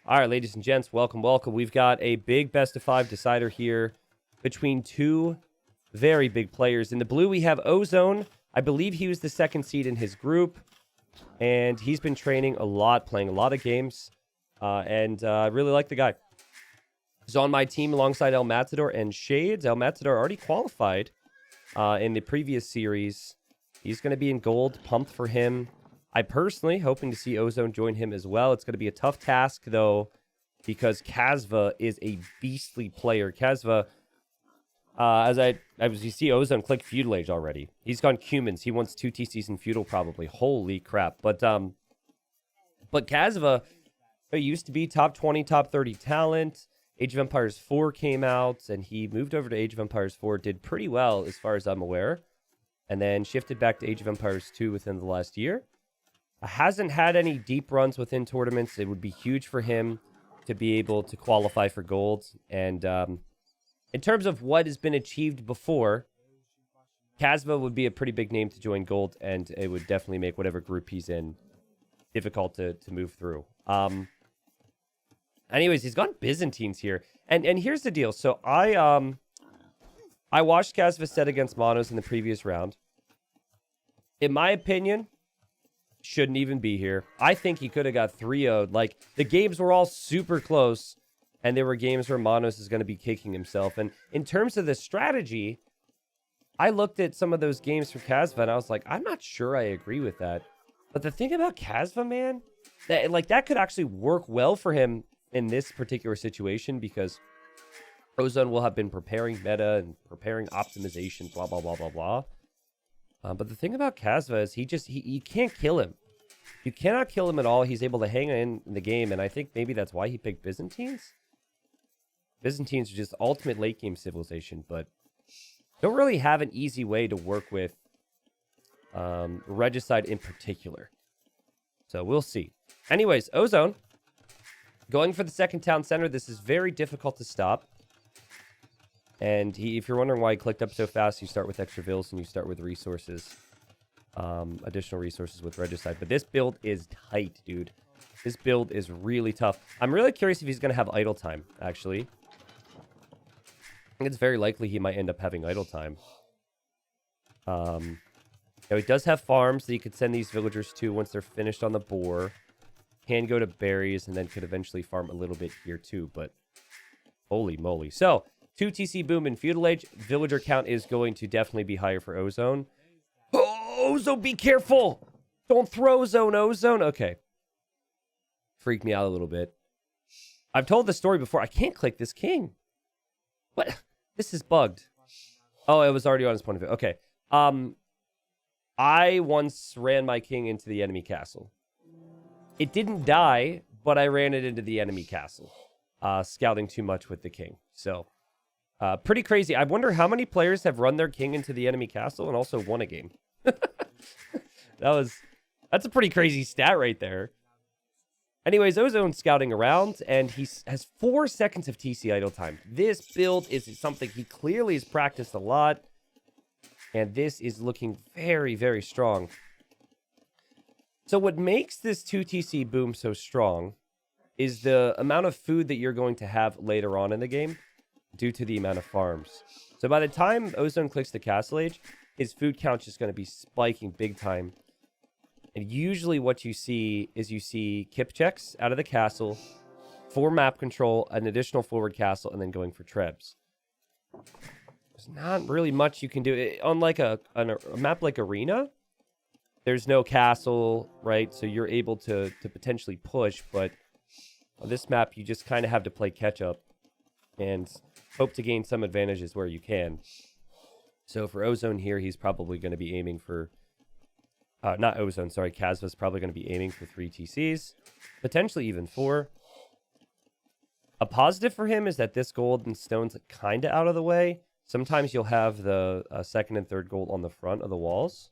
All right, ladies and gents, welcome, welcome. We've got a big best-of-5 decider here between two very big players. In the blue, we have Ozone. I believe he was the second seed in his group, and he's been training a lot, playing a lot of games, and I really like the guy. He's on my team alongside El Matador and Shades. El Matador already qualified in the previous series. He's going to be in gold, pumped for him. I personally hoping to see Ozone join him as well. It's going to be a tough task, though, because Kasva is a beastly player. Kasva, as you see, Ozone click Feudal Age already. He's gone Cumans. He wants 2 TCs in Feudal probably. Holy crap. But Kasva used to be top 20, top 30 talent. Age of Empires 4 came out, and he moved over to Age of Empires 4, did pretty well as far as I'm aware, and then shifted back to Age of Empires 2 within the last year. Hasn't had any deep runs within tournaments. It would be huge for him to be able to qualify for gold. And in terms of what has been achieved before, Kasva would be a pretty big name to join gold, and it would definitely make whatever group he's in difficult to move through. Anyways, he's gone Byzantines here. And here's the deal. So I watched Kasva set against Monos in the previous round. In my opinion, shouldn't even be here. I think he could have got 3-0'd. Like, the games were all super close, and there were games where Monos is going to be kicking himself. And in terms of the strategy, I looked at some of those games for Kasva, and I was like, I'm not sure I agree with that. But the thing about Kasva, man, that could actually work well for him in this particular situation, because Ozone will have been preparing meta and preparing optimization, blah, blah, blah, blah, blah. But the thing about Kasva is you can't kill him. You cannot kill him at all. He's able to hang in the game, and I think maybe that's why he picked Byzantines. Byzantines are just ultimate late game civilization, but don't really have an easy way to work with Regicide in particular. So we'll see. Anyways, Ozone going for the second town center. This is very difficult to stop. And if you're wondering why he clicked up so fast, you start with extra vills and you start with resources. Additional resources with Regicide. But this build is tight, dude. This build is really tough. I'm really curious if he's going to have idle time, actually. I think it's very likely he might end up having idle time. Now he does have farms that he could send these villagers to once they're finished on the boar. Can go to berries and then could eventually farm a little bit here too, but holy moly. So, 2 TC boom in Feudal Age. Villager count is going to definitely be higher for Ozone. Oh, Ozone, be careful! Don't throw Ozone. Okay. Freaked me out a little bit. I've told this story before. I can't click this king. What? This is bugged. Oh, it was already on his point of view. Okay. I once ran my king into the enemy castle. It didn't die, but I ran it into the enemy castle. Scouting too much with the king. So, pretty crazy. I wonder how many players have run their king into the enemy castle and also won a game. That's a pretty crazy stat right there. Anyways, Ozone scouting around, and he has 4 seconds of TC idle time. This build is something he clearly has practiced a lot, and this is looking very, very strong. So what makes this 2 TC boom so strong is the amount of food that you're going to have later on in the game due to the amount of farms. So by the time Ozone clicks the Castle Age, his food count is just going to be spiking big time. And usually what you see is kip checks out of the castle, 4 map control, an additional forward castle, and then going for trebs. There's not really much you can do. Unlike a map like Arena, there's no castle, right? So you're able to potentially push, but on this map, you just kind of have to play catch-up and hope to gain some advantages where you can. So for Ozone here, he's probably going to be aiming for... not Ozone, sorry. Kasva's probably going to be aiming for 3 TCs. Potentially even 4. A positive for him is that this gold and stone's kind of out of the way. Sometimes you'll have the second and third gold on the front of the walls.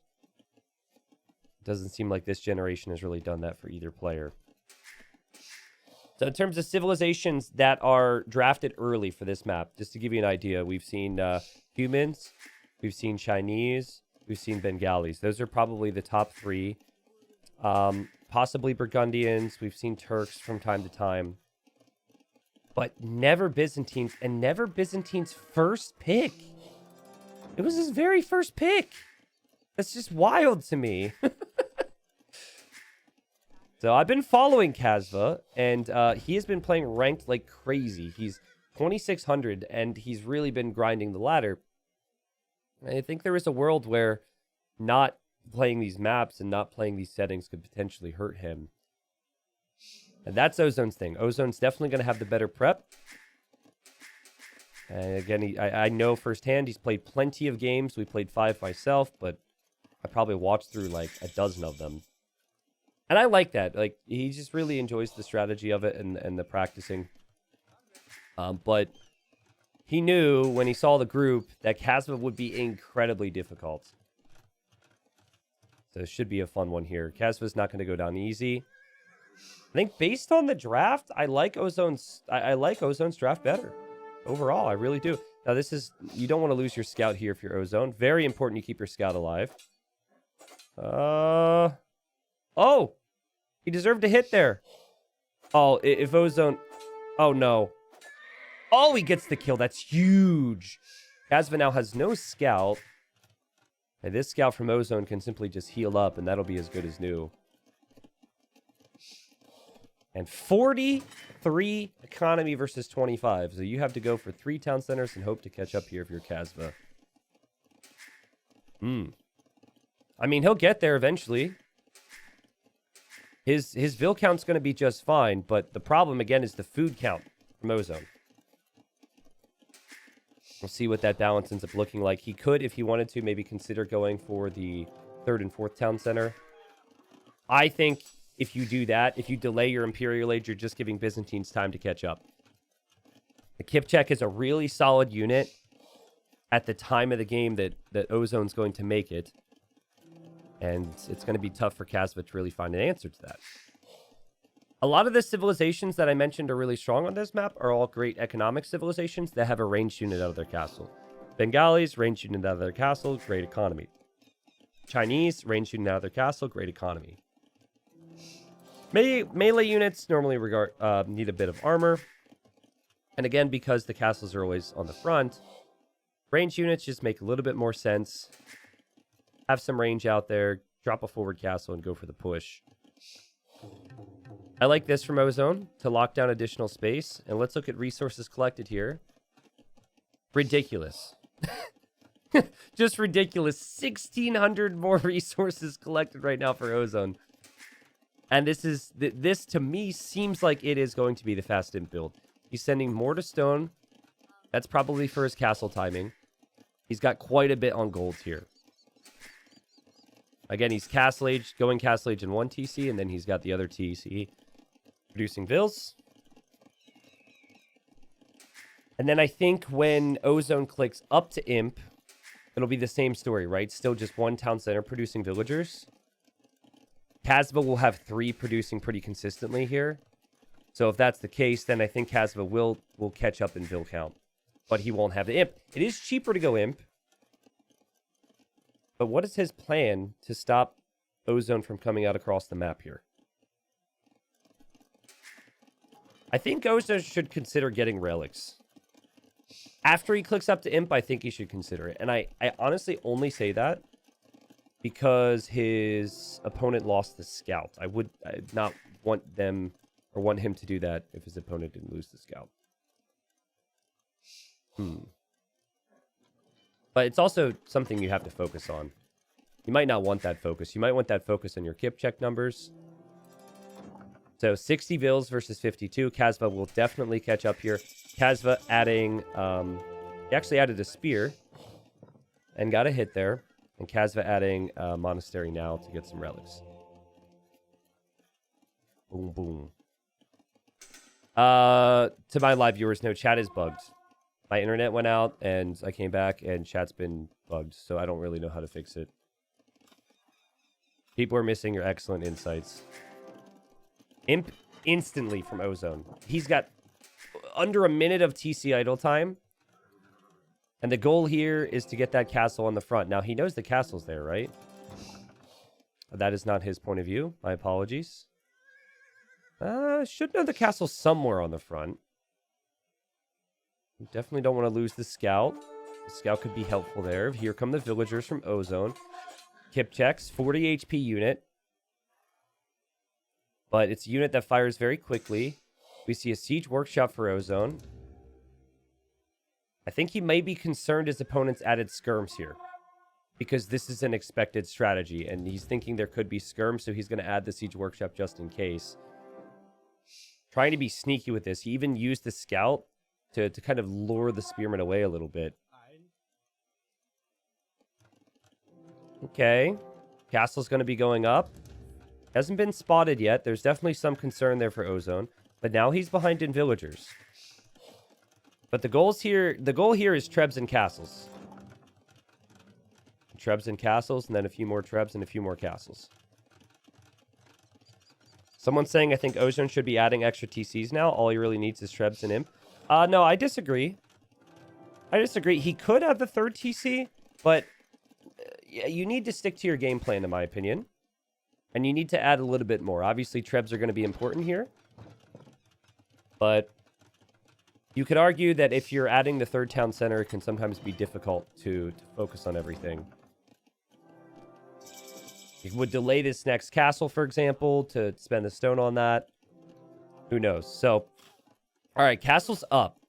Doesn't seem like this generation has really done that for either player. So in terms of civilizations that are drafted early for this map, just to give you an idea, we've seen humans, we've seen Chinese, we've seen Bengalis. Those are probably the top 3. Possibly Burgundians. We've seen Turks from time to time. But never Byzantines, and never Byzantine's first pick. It was his very first pick. That's just wild to me. So I've been following Kasva, and he has been playing ranked like crazy. He's 2,600, and he's really been grinding the ladder. I think there is a world where not playing these maps and not playing these settings could potentially hurt him. And that's Ozone's thing. Ozone's definitely going to have the better prep. And again, I know firsthand he's played plenty of games. We played 5 myself, but I probably watched through like a dozen of them. And I like that. Like, he just really enjoys the strategy of it and the practicing. But he knew when he saw the group that Kasva would be incredibly difficult. So it should be a fun one here. Kasva's not going to go down easy. I think based on the draft, I like Ozone's draft better. Overall, I really do. Now, this is... You don't want to lose your scout here if you're Ozone. Very important you keep your scout alive. Oh! He deserved a hit there. Oh, if Ozone... Oh, no. Oh, he gets the kill. That's huge. Kasva now has no scout. And this scout from Ozone can simply just heal up, and that'll be as good as new. And 43 economy versus 25. So you have to go for 3 town centers and hope to catch up here if you're Kasva. I mean, he'll get there eventually. His Vil count's going to be just fine, but the problem, again, is the food count from Ozone. We'll see what that balance ends up looking like. He could, if he wanted to, maybe consider going for the 3rd and 4th town center. I think if you do that, if you delay your Imperial Age, you're just giving Byzantines time to catch up. The Kipchak is a really solid unit at the time of the game that Ozone's going to make it. And it's going to be tough for Kasva to really find an answer to that. A lot of the civilizations that I mentioned are really strong on this map are all great economic civilizations that have a ranged unit out of their castle. Bengalis, ranged unit out of their castle, great economy. Chinese, ranged unit out of their castle, great economy. Melee units normally need a bit of armor. And again, because the castles are always on the front, ranged units just make a little bit more sense. Have some range out there, drop a forward castle, and go for the push. I like this from Ozone to lock down additional space. And let's look at resources collected here. Ridiculous. Just ridiculous. 1,600 more resources collected right now for Ozone. And this to me seems like it is going to be the fast imp build. He's sending more to stone. That's probably for his castle timing. He's got quite a bit on gold here. Again, he's Castle Age, going Castle Age in 1 TC, and then he's got the other TC producing Vils. And then I think when Ozone clicks up to Imp, it'll be the same story, right? Still just 1 town center producing villagers. Kasva will have 3 producing pretty consistently here. So if that's the case, then I think Kasva will catch up in Vil count. But he won't have the Imp. It is cheaper to go Imp. But what is his plan to stop Ozone from coming out across the map here? I think Ozone should consider getting relics. After he clicks up to Imp, I think he should consider it. And I honestly only say that because his opponent lost the scout. I'd not want them or want him to do that if his opponent didn't lose the scout. But it's also something you have to focus on. You might not want that focus. You might want that focus on your Kipchak numbers. So 60 Vils versus 52. Kasva will definitely catch up here. Kasva adding... he actually added a spear and got a hit there. And Kasva adding a monastery now to get some relics. Boom, boom. To my live viewers, no, chat is bugged. My internet went out, and I came back, and chat's been bugged, so I don't really know how to fix it. People are missing your excellent insights. Imp instantly from Ozone. He's got under a minute of TC idle time. And the goal here is to get that castle on the front. Now, he knows the castle's there, right? That is not his point of view. My apologies. Should know the castle somewhere on the front. We definitely don't want to lose the scout. The scout could be helpful there. Here come the villagers from Ozone. Kip checks, 40 HP unit. But it's a unit that fires very quickly. We see a siege workshop for Ozone. I think he may be concerned his opponents added skirms here, because this is an expected strategy, and he's thinking there could be skirms, so he's going to add the siege workshop just in case. Trying to be sneaky with this. He even used the scout to kind of lure the spearmen away a little bit. Okay. Castle's going to be going up. Hasn't been spotted yet. There's definitely some concern there for Ozone. But now he's behind in villagers. But the goal here is trebs and castles. Trebs and castles, and then a few more trebs and a few more castles. Someone's saying I think Ozone should be adding extra TCs now. All he really needs is trebs and imp. No, I disagree. He could have the third TC, but you need to stick to your game plan, in my opinion. And you need to add a little bit more. Obviously, trebs are going to be important here. But you could argue that if you're adding the third town center, it can sometimes be difficult to focus on everything. You would delay this next castle, for example, to spend the stone on that. Who knows? So, all right, castle's up.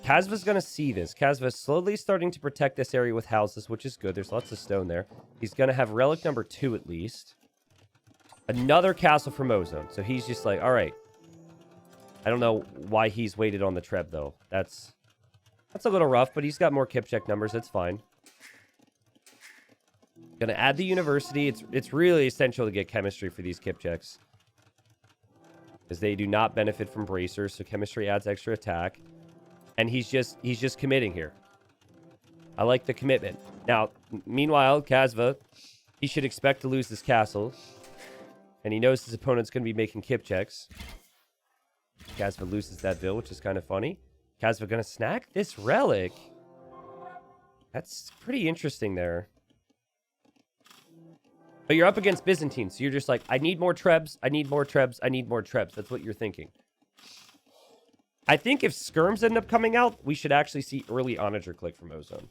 Kasva's going to see this. Kasva's slowly starting to protect this area with houses, which is good. There's lots of stone there. He's going to have relic number 2 at least. Another castle from Ozone. So he's just like, all right. I don't know why he's waited on the treb, though. That's a little rough, but he's got more kip check numbers. It's fine. Gonna add the university. It's really essential to get chemistry for these kip checks, because they do not benefit from bracers, so chemistry adds extra attack. And he's just committing here. I like the commitment. Now, meanwhile, Kasva, he should expect to lose this castle, and he knows his opponent's gonna be making kip checks. Kasva loses that bill, which is kind of funny. Kasva gonna snack this relic. That's pretty interesting there. But you're up against Byzantine, so you're just like, I need more trebs, I need more trebs, I need more trebs. That's what you're thinking. I think if skirms end up coming out, we should actually see early onager click from Ozone.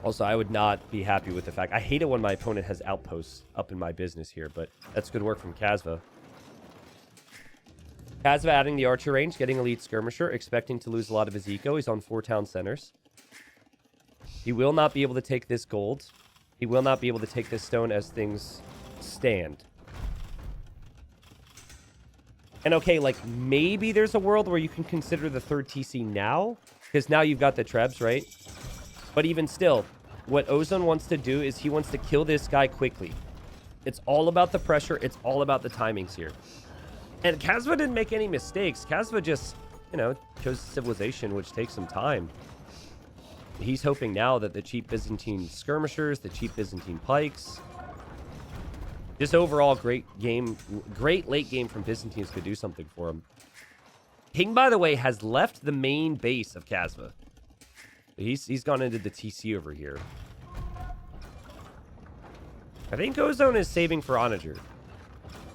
Also, I would not be happy with the fact... I hate it when my opponent has outposts up in my business here, but that's good work from Kasva. Kasva adding the archer range, getting elite skirmisher, expecting to lose a lot of his eco. He's on 4 town centers. He will not be able to take this gold. He will not be able to take this stone as things stand. And okay, like, maybe there's a world where you can consider the third TC now, because now you've got the trebs, right? But even still, what Ozone wants to do is he wants to kill this guy quickly. It's all about the pressure. It's all about the timings here. And Kasva didn't make any mistakes. Kasva just, chose civilization, which takes some time. He's hoping now that the cheap Byzantine skirmishers, the cheap Byzantine pikes, just overall great late game from Byzantines could do something for him. King, by the way, has left the main base of Kasva. He's gone into the TC over here. I think Ozone is saving for onager.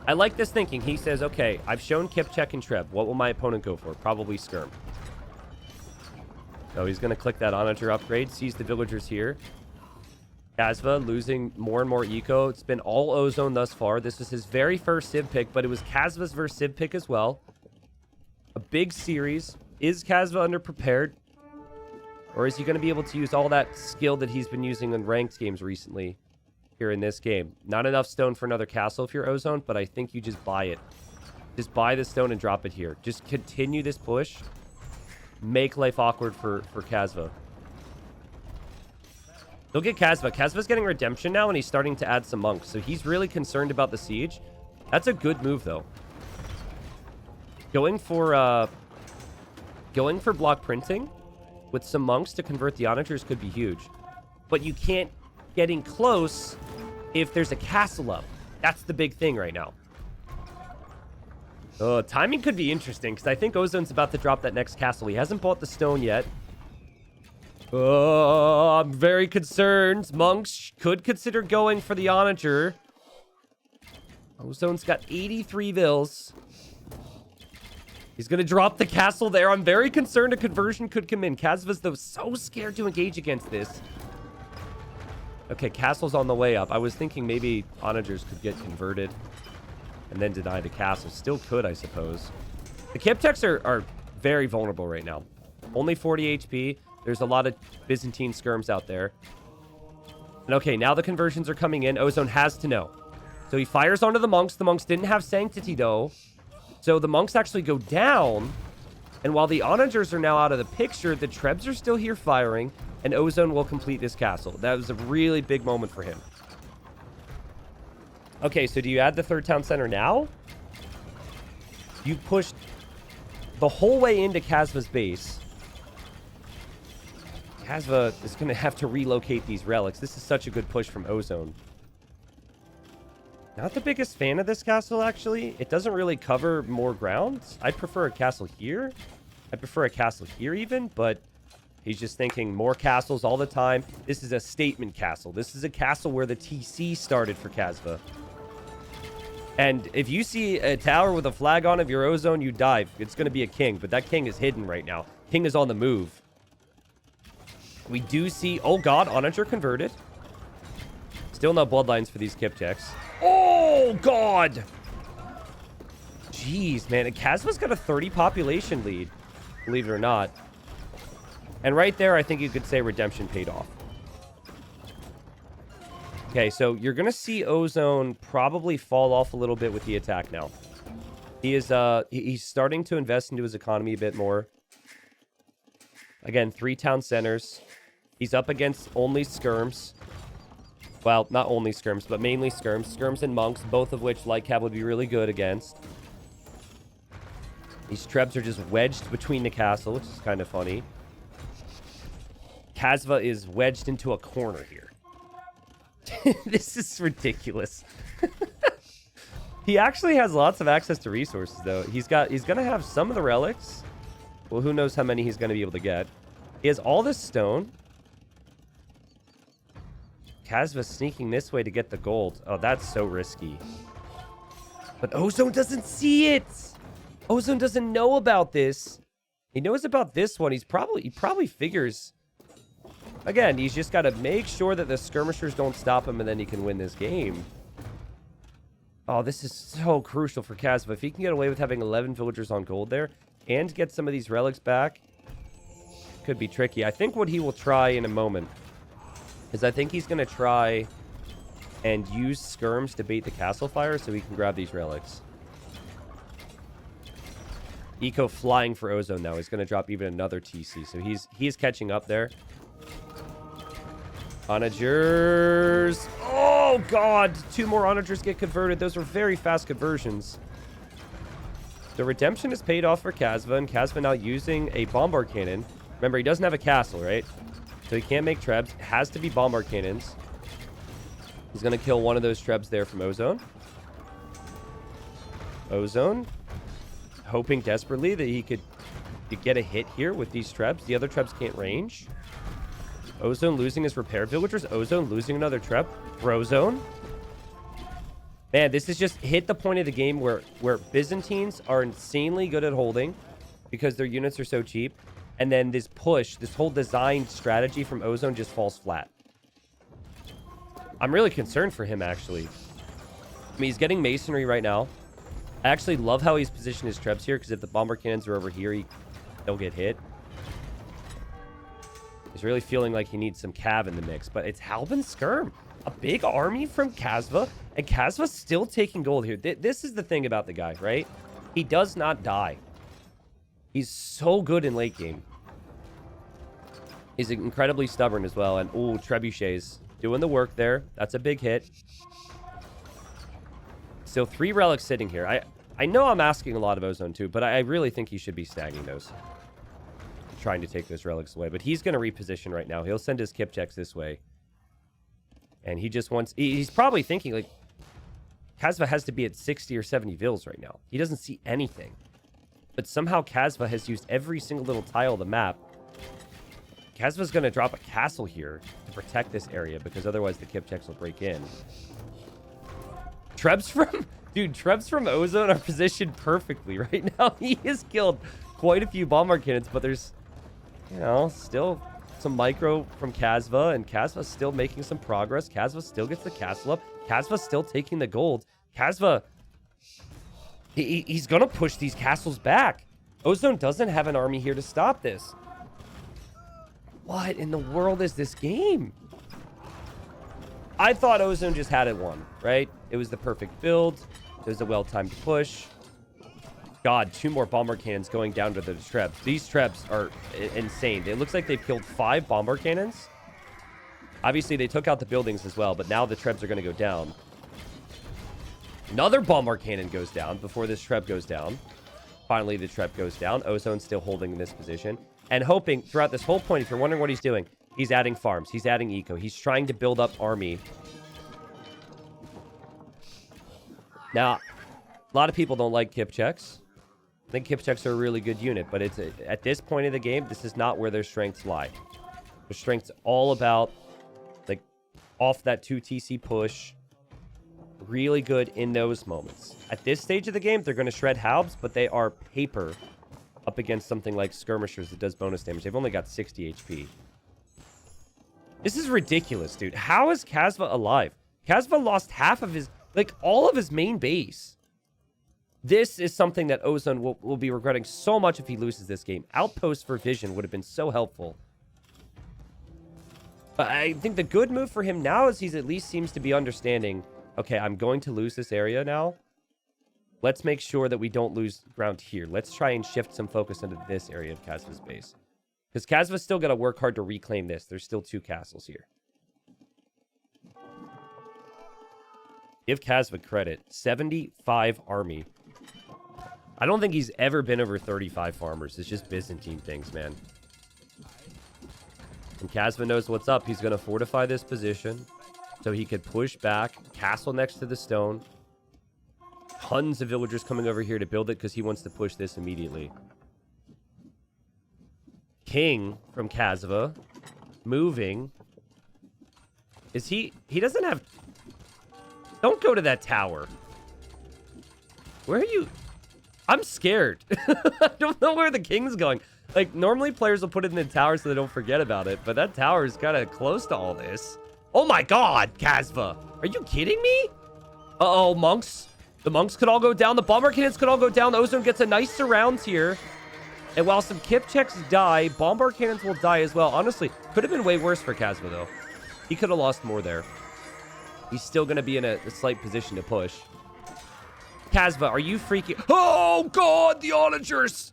I like this thinking. He says, okay, I've shown kip check and treb. What will my opponent go for? Probably skirm. So he's going to click that onager upgrade. Sees the villagers here. Kasva losing more and more eco. It's been all Ozone thus far. This was his very first Civ pick, but it was Kasva's versus Civ pick as well. A big series. Is Kasva underprepared? Or is he going to be able to use all that skill that he's been using in ranked games recently here in this game? Not enough stone for another castle if you're Ozone, but I think you just buy it. Just buy the stone and drop it here. Just continue this push. Make life awkward for Kasva. Look at Kasva. Kasva's getting redemption now, and he's starting to add some monks. So he's really concerned about the siege. That's a good move, though. Going for block printing with some monks to convert the onagers could be huge. But you can't get in close if there's a castle up. That's the big thing right now. Timing could be interesting, because I think Ozone's about to drop that next castle. He hasn't bought the stone yet. I'm very concerned. Monks could consider going for the onager. Ozone's got 83 vills. He's going to drop the castle there. I'm very concerned a conversion could come in. Kasva's, though, so scared to engage against this. Okay, castle's on the way up. I was thinking maybe onagers could get converted and then deny the castle. Still could, I suppose. The Kipchaks are very vulnerable right now. Only 40 HP. There's a lot of Byzantine skirms out there. And okay, now the conversions are coming in. Ozone has to know. So he fires onto the monks. The monks didn't have sanctity, though. So the monks actually go down. And while the onagers are now out of the picture, the trebs are still here firing. And Ozone will complete this castle. That was a really big moment for him. Okay, so do you add the third town center now? You pushed the whole way into Kasva's base. Kasva is going to have to relocate these relics. This is such a good push from Ozone. Not the biggest fan of this castle, actually. It doesn't really cover more ground. I'd prefer a castle here. I'd prefer a castle here even, but he's just thinking more castles all the time. This is a statement castle. This is a castle where the TC started for Kasva. And if you see a tower with a flag on of your Ozone, you dive. It's going to be a king, but that king is hidden right now. King is on the move. We do see... Oh, God. Onager converted. Still no bloodlines for these Kipchaks. Oh, God. Jeez, man. Kasva's got a 30 population lead. Believe it or not. And right there, I think you could say redemption paid off. Okay, so you're going to see Ozone probably fall off a little bit with the attack now. He is he's starting to invest into his economy a bit more. Again, 3 town centers. He's up against only skirms. Well, not only skirms, but mainly skirms. Skirms and monks, both of which Light Cav would be really good against. These trebs are just wedged between the castle, which is kind of funny. Kasva is wedged into a corner here. This is ridiculous. He actually has lots of access to resources, though. He's going to have some of the relics. Well, who knows how many he's going to be able to get. He has all this stone. Kasva sneaking this way to get the gold. Oh, that's so risky. But Ozone doesn't see it. Ozone doesn't know about this. He knows about this one. He probably figures... Again, he's just got to make sure that the skirmishers don't stop him, and then he can win this game. Oh, this is so crucial for Kasva. If he can get away with having 11 villagers on gold there and get some of these relics back, could be tricky. I think what he will try in a moment is I think he's going to try and use skirms to bait the castle fire so he can grab these relics. Eco flying for Ozone now. He's going to drop even another TC, so he's catching up there. Onagers. Oh, God. 2 more onagers get converted. Those were very fast conversions. The redemption is paid off for Kasva, and Kasva now using a bombard cannon. Remember, he doesn't have a castle, right? So he can't make trebs. It has to be bombard cannons. He's going to kill one of those trebs there from Ozone. Ozone. Hoping desperately that he could get a hit here with these trebs. The other trebs can't range. Ozone losing his repair villagers. Ozone losing another treb. Brozone. Man, this is just hit the point of the game where Byzantines are insanely good at holding because their units are so cheap. And then this push, this whole design strategy from Ozone just falls flat. I'm really concerned for him, actually. I mean, he's getting masonry right now. I actually love how he's positioned his trebs here because if the bomber cannons are over here, they'll get hit. He's really feeling like he needs some cav in the mix, but it's Halbin Skirm. A big army from Kasva, and Kasva's still taking gold here. This is the thing about the guy, right? He does not die. He's so good in late game. He's incredibly stubborn as well, and ooh, trebuchets doing the work there. That's a big hit. So 3 relics sitting here. I know I'm asking a lot of Ozone too, but I really think he should be snagging those. Trying to take those relics away, but he's going to reposition right now. He'll send his Kipchaks this way. And he just wants... He's probably thinking, like, Kasva has to be at 60 or 70 vills right now. He doesn't see anything. But somehow Kasva has used every single little tile of the map. Kasva's going to drop a castle here to protect this area, because otherwise the Kipchaks will break in. Trebs from Dude, Trebs from Ozone are positioned perfectly right now. He has killed quite a few bombard cannons, but there's, you know, still some micro from Kasva, and Kasva's still making some progress. Kasva still gets the castle up. Kasva's still taking the gold. Kasva, he's going to push these castles back. Ozone doesn't have an army here to stop this. What in the world is this game? I thought Ozone just had it won, right? It was the perfect build. It was a well-timed push. God, 2 more bombard cannons going down to the Trebs. These Trebs are insane. It looks like they've killed 5 bombard cannons. Obviously, they took out the buildings as well, but now the Trebs are going to go down. Another bombard cannon goes down before this Treb goes down. Finally, the Treb goes down. Ozone's still holding in this position and hoping throughout this whole point, if you're wondering what he's doing, he's adding farms. He's adding eco. He's trying to build up army. Now, a lot of people don't like Kipchaks. I think Kipchaks are a really good unit, but it's at this point of the game, this is not where their strengths lie. Their strengths all about, like, off that 2 TC push. Really good in those moments. At this stage of the game, they're going to shred Haubs, but they are paper up against something like Skirmishers that does bonus damage. They've only got 60 HP. This is ridiculous, dude. How is Kasva alive? Kasva lost half of his, like, all of his main base. This is something that Ozone will be regretting so much if he loses this game. Outpost for Vision would have been so helpful. But I think the good move for him now is he's at least seems to be understanding, okay, I'm going to lose this area now. Let's make sure that we don't lose ground here. Let's try and shift some focus into this area of Kasva's base. Because Kasva's still got to work hard to reclaim this. There's still 2 castles here. Give Kasva credit. 75 army. I don't think he's ever been over 35 farmers. It's just Byzantine things, man. And Kasva knows what's up. He's going to fortify this position so he could push back. Castle next to the stone. Tons of villagers coming over here to build it because he wants to push this immediately. King from Kasva. Moving. Is he doesn't have... Don't go to that tower. Where are you... I'm scared. I don't know where the king's going. Like, normally players will put it in the tower so they don't forget about it, but that tower is kind of close to all this. Oh my god, Kasva. Are you kidding me? Uh-oh, monks. The monks could all go down. The bomber cannons could all go down. Ozone gets a nice surround here. And while some Kipchaks die, bombard cannons will die as well. Honestly, could have been way worse for Kasva, though. He could have lost more there. He's still going to be in a slight position to push. Kasva, are you freaking... Oh, God, the onagers!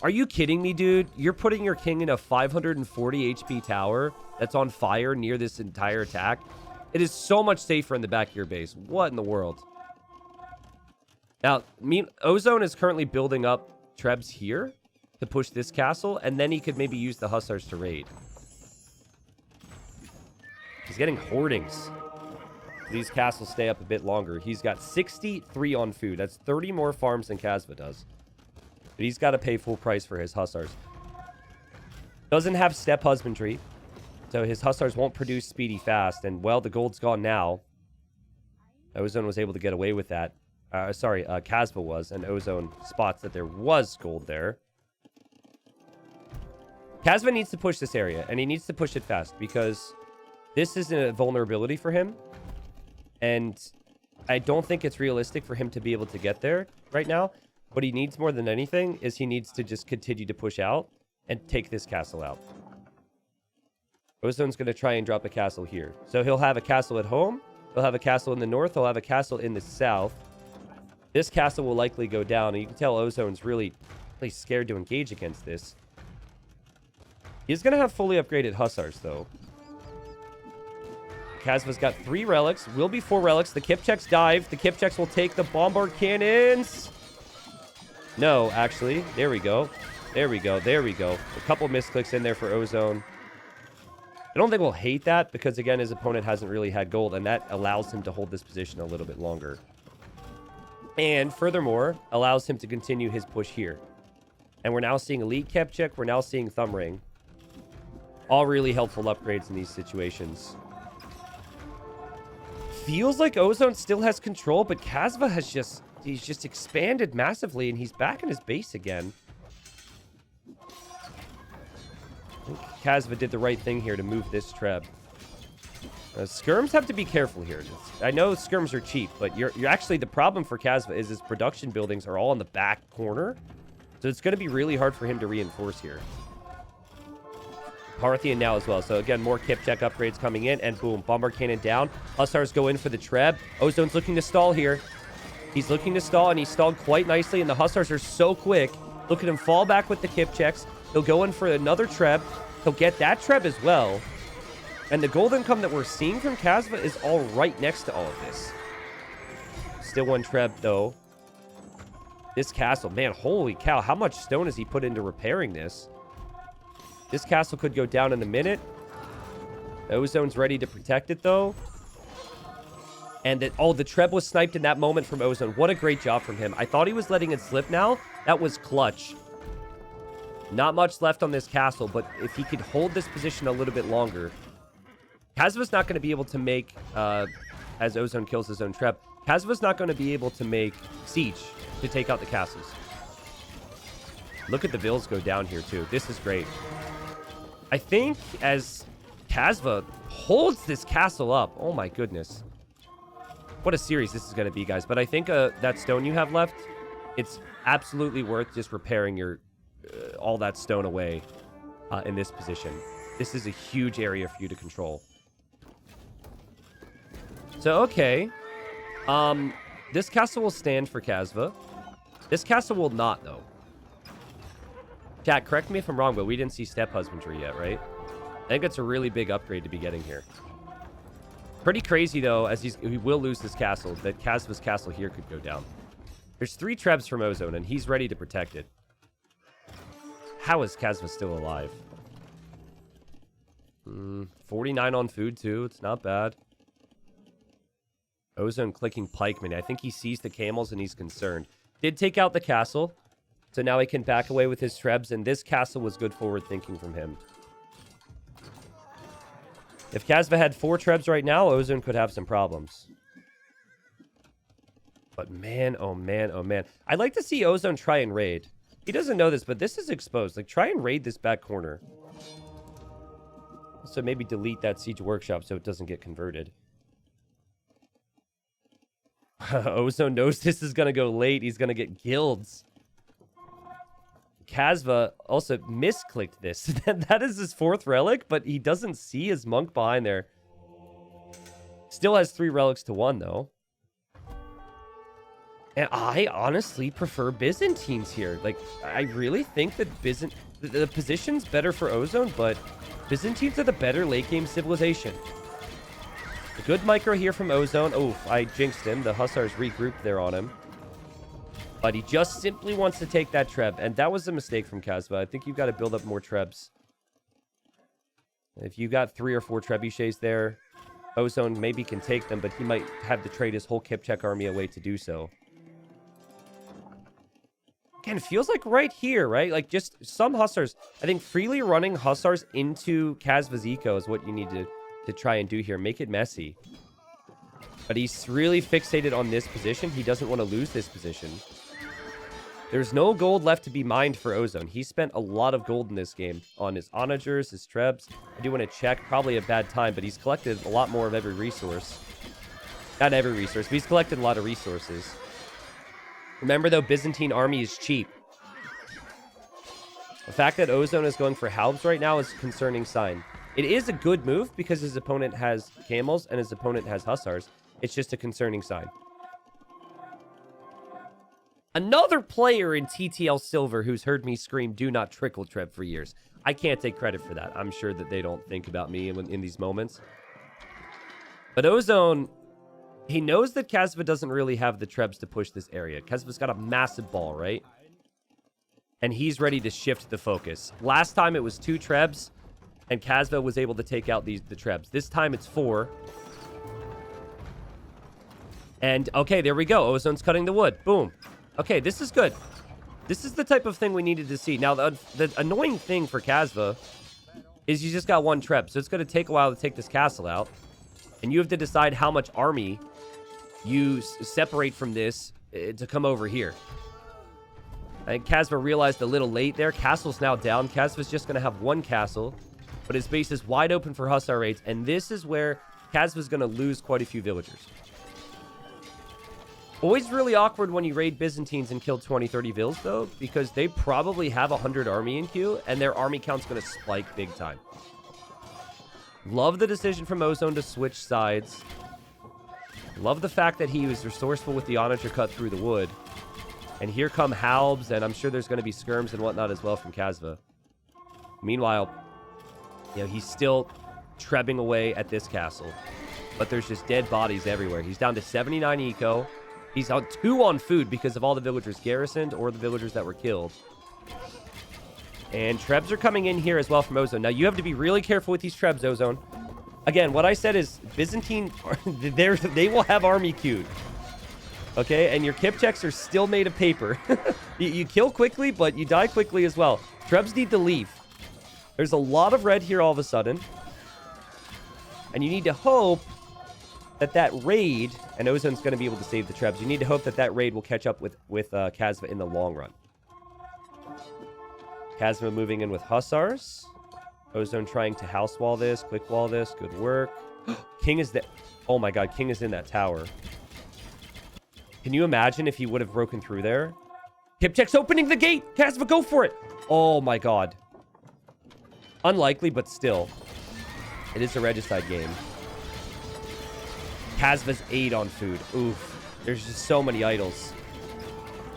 Are you kidding me, dude? You're putting your king in a 540 HP tower that's on fire near this entire attack? It is so much safer in the back of your base. What in the world? Now, Ozone is currently building up Trebs here to push this castle, and then he could maybe use the Hussars to raid. He's getting hoardings. These castles stay up a bit longer. He's got 63 on food. That's 30 more farms than Kasva does. But he's got to pay full price for his Hussars. Doesn't have step husbandry, so his Hussars won't produce speedy fast. And, well, the gold's gone now. Ozone was able to get away with that. Kasva was, and Ozone spots that there was gold there. Kasva needs to push this area, and he needs to push it fast, because this is a vulnerability for him. And I don't think it's realistic for him to be able to get there right now. What he needs more than anything is he needs to just continue to push out and take this castle out. Ozone's going to try and drop a castle here. So he'll have a castle at home. He'll have a castle in the north. He'll have a castle in the south. This castle will likely go down. And you can tell Ozone's really scared to engage against this. He's going to have fully upgraded Hussars, though. Kasva's got 3 relics. Will be 4 relics. The Kipchaks dive. The Kipchaks will take the bombard cannons. No, actually. There we go. There we go. There we go. A couple misclicks in there for Ozone. I don't think we'll hate that because, again, his opponent hasn't really had gold, and that allows him to hold this position a little bit longer. And furthermore, allows him to continue his push here. And we're now seeing Elite Kipchak. We're now seeing Thumb Ring. All really helpful upgrades in these situations. feels like Ozone still has control, but Kasva has he's just expanded massively, and he's back in his base again. I think Kasva did the right thing here to move this Treb. Skirms have to be careful here. I know skirms are cheap, but you're actually, the problem for Kasva is his production buildings are all in the back corner. So it's going to be really hard for him to reinforce here. Parthian now as well. So again, more Kip check upgrades coming in, and boom, Bombard Cannon down. Hussars go in for the Treb. Ozone's looking to stall here. He's looking to stall, and he stalled quite nicely, and the Hussars are so quick. Look at him fall back with the Kip checks. He'll go in for another Treb. He'll get that Treb as well. And the gold income that we're seeing from Kasva is all right next to all of this. Still one Treb, though. This castle, man, holy cow. How much stone has he put into repairing this? This castle could go down in a minute. Ozone's ready to protect it, though. And the Treb was sniped in that moment from Ozone. What a great job from him. I thought he was letting it slip now. That was clutch. Not much left on this castle, but if he could hold this position a little bit longer... Kasva's not going to be able to make, as Ozone kills his own Treb, Kasva's not going to be able to make siege to take out the castles. Look at the bills go down here, too. This is great. I think as Kasva holds this castle up, oh my goodness. What a series this is going to be, guys. But I think that stone you have left, it's absolutely worth just repairing your all that stone away in this position. This is a huge area for you to control. So, okay. This castle will stand for Kasva. This castle will not, though. Chat, correct me if I'm wrong, but we didn't see Step Husbandry yet, right? I think it's a really big upgrade to be getting here. Pretty crazy, though, as he will lose this castle, that Kasva's castle here could go down. There's 3 Trebs from Ozone, and he's ready to protect it. How is Kasva still alive? 49 on food, too. It's not bad. Ozone clicking pikemen. I think he sees the camels and he's concerned. Did take out the castle. So now he can back away with his Trebs. And this castle was good forward thinking from him. If Kasva had 4 Trebs right now, Ozone could have some problems. But man, oh man, oh man. I'd like to see Ozone try and raid. He doesn't know this, but this is exposed. Like, try and raid this back corner. So maybe delete that Siege Workshop so it doesn't get converted. Ozone knows this is going to go late. He's going to get guilds. Kasva also misclicked this. That is his 4th relic, but he doesn't see his monk behind there. Still has 3 relics to 1, though. And I honestly prefer Byzantines here. Like, I really think that the position's better for Ozone, but Byzantines are the better late-game civilization. A good micro here from Ozone. Oh, I jinxed him. The Hussars regrouped there on him. But he just simply wants to take that Treb. And that was a mistake from Kasva. I think you've got to build up more Trebs. If you got 3 or 4 Trebuchets there, Ozone maybe can take them, but he might have to trade his whole Kipchak army away to do so. Again, it feels like right here, right? Like just some Hussars. I think freely running Hussars into Kasva's eco is what you need to try and do here. Make it messy. But he's really fixated on this position. He doesn't want to lose this position. There's no gold left to be mined for Ozone. He spent a lot of gold in this game on his onagers, his Trebs. I do want to check. Probably a bad time, but he's collected a lot more of every resource. Not every resource, but he's collected a lot of resources. Remember, though, Byzantine army is cheap. The fact that Ozone is going for Halbs right now is a concerning sign. It is a good move because his opponent has camels and his opponent has Hussars. It's just a concerning sign. Another player in TTL Silver who's heard me scream, "Do not trickle Treb" for years. I can't take credit for that. I'm sure that they don't think about me in these moments. But Ozone, he knows that Kasva doesn't really have the Trebs to push this area. Kasva's got a massive ball, right? And he's ready to shift the focus. Last time it was 2 Trebs, and Kasva was able to take out the Trebs. This time it's 4. And, okay, there we go. Ozone's cutting the wood. Boom. Okay, this is good. This is the type of thing we needed to see. Now, the annoying thing for Kasva is you just got 1 Treb, so it's going to take a while to take this castle out. And you have to decide how much army you separate from this to come over here. I think Kasva realized a little late there. Castle's now down. Kasva's just going to have one castle, but his base is wide open for Hussar raids, and this is where Kasva's going to lose quite a few villagers. Always really awkward when you raid Byzantines and kill 20, 30 vills, though, because they probably have 100 army in queue, and their army count's going to spike big time. Love the decision from Ozone to switch sides. Love the fact that he was resourceful with the Onager cut through the wood. And here come Halbs, and I'm sure there's going to be skirms and whatnot as well from Kasva. Meanwhile, you know, he's still trebbing away at this castle. But there's just dead bodies everywhere. He's down to 79 eco. He's on 2 on food because of all the villagers garrisoned or the villagers that were killed. And Trebs are coming in here as well from Ozone. Now, you have to be really careful with these Trebs, Ozone. Again, what I said is Byzantine, they will have army queued. Okay, and your Kipchaks are still made of paper. you kill quickly, but you die quickly as well. Trebs need to leave. There's a lot of red here all of a sudden. And you need to hope that that raid, and Ozone's going to be able to save the Trebs. You need to hope that that raid will catch up with Kasva in the long run. Kasva moving in with Hussars. Ozone trying to house wall this, quick wall this. Good work. King is there. Oh my god, King is in that tower. Can you imagine if he would have broken through there? Kipchak's opening the gate! Kasva, go for it! Oh my god. Unlikely, but still. It is a regicide game. Kasva's 8 on food. Oof. There's just so many idols.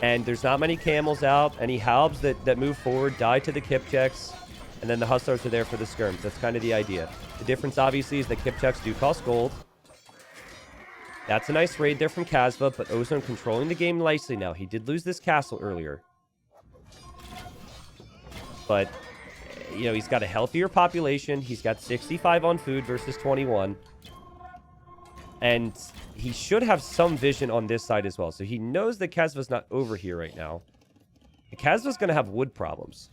And there's not many camels out. Any halbs that move forward die to the Kipchaks. And then the Hussars are there for the skirms. That's kind of the idea. The difference, obviously, is that Kipchaks do cost gold. That's a nice raid there from Kasva, but Ozone controlling the game nicely now. He did lose this castle earlier. But, you know, he's got a healthier population. He's got 65 on food versus 21. And he should have some vision on this side as well. So he knows that Kasva's not over here right now. And Kasva's going to have wood problems.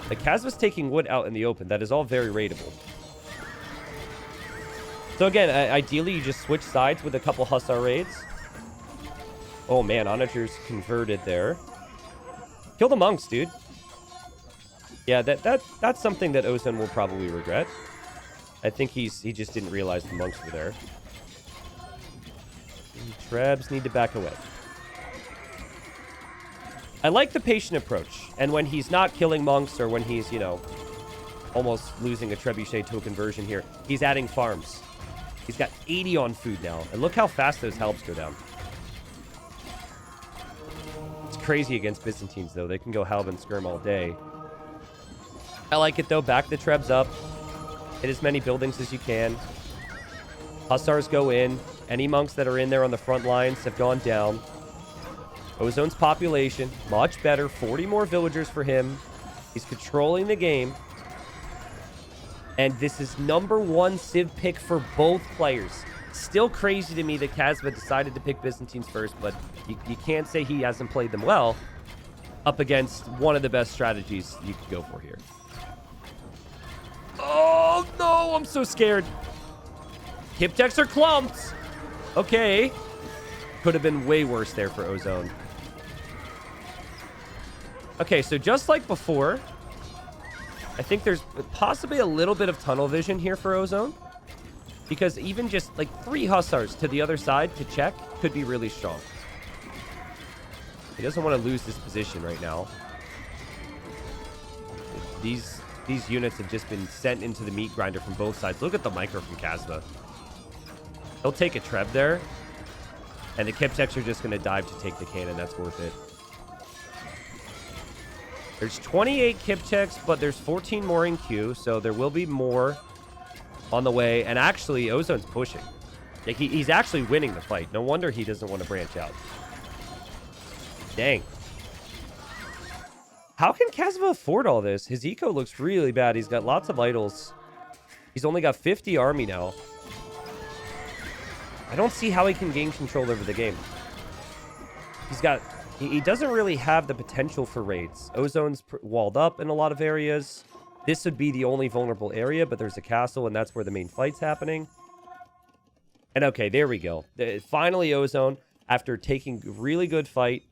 Like, Kasva's taking wood out in the open. That is all very raidable. So again, ideally, you just switch sides with a couple Hussar raids. Oh man, Onager's converted there. Kill the monks, dude. Yeah, that's something that Ozone will probably regret. I think he just didn't realize the monks were there. Trebs need to back away. I like the patient approach. And when he's not killing monks or when he's, you know, almost losing a trebuchet to a conversion here, he's adding farms. He's got 80 on food now. And look how fast those helps go down. It's crazy against Byzantines, though. They can go halb and skirm all day. I like it, though. Back the Trebs up. Hit as many buildings as you can. Hussars go in. Any monks that are in there on the front lines have gone down. Ozone's population, much better. 40 more villagers for him. He's controlling the game. And this is #1 Civ pick for both players. Still crazy to me that Kasva decided to pick Byzantines first, but you can't say he hasn't played them well up against one of the best strategies you could go for here. Oh, no, I'm so scared. Kipchaks are clumped. Okay. Could have been way worse there for Ozone. Okay, so just like before, I think there's possibly a little bit of tunnel vision here for Ozone. Because even just like 3 Hussars to the other side to check could be really strong. He doesn't want to lose this position right now. These units have just been sent into the meat grinder from both sides. Look at the micro from Kasva. He'll take a Treb there. And the Kipchaks are just going to dive to take the cannon. That's worth it. There's 28 Kipchaks, but there's 14 more in queue, so there will be more on the way. And actually, Ozone's pushing. Like, he's actually winning the fight. No wonder he doesn't want to branch out. Dang. How can Kasva afford all this? His eco looks really bad. He's got lots of idols. He's only got 50 army now. I don't see how he can gain control over the game. He doesn't really have the potential for raids. Ozone's walled up in a lot of areas. This would be the only vulnerable area, but there's a castle, and that's where the main fight's happening. And okay, there we go. Finally, Ozone, after taking a really good fight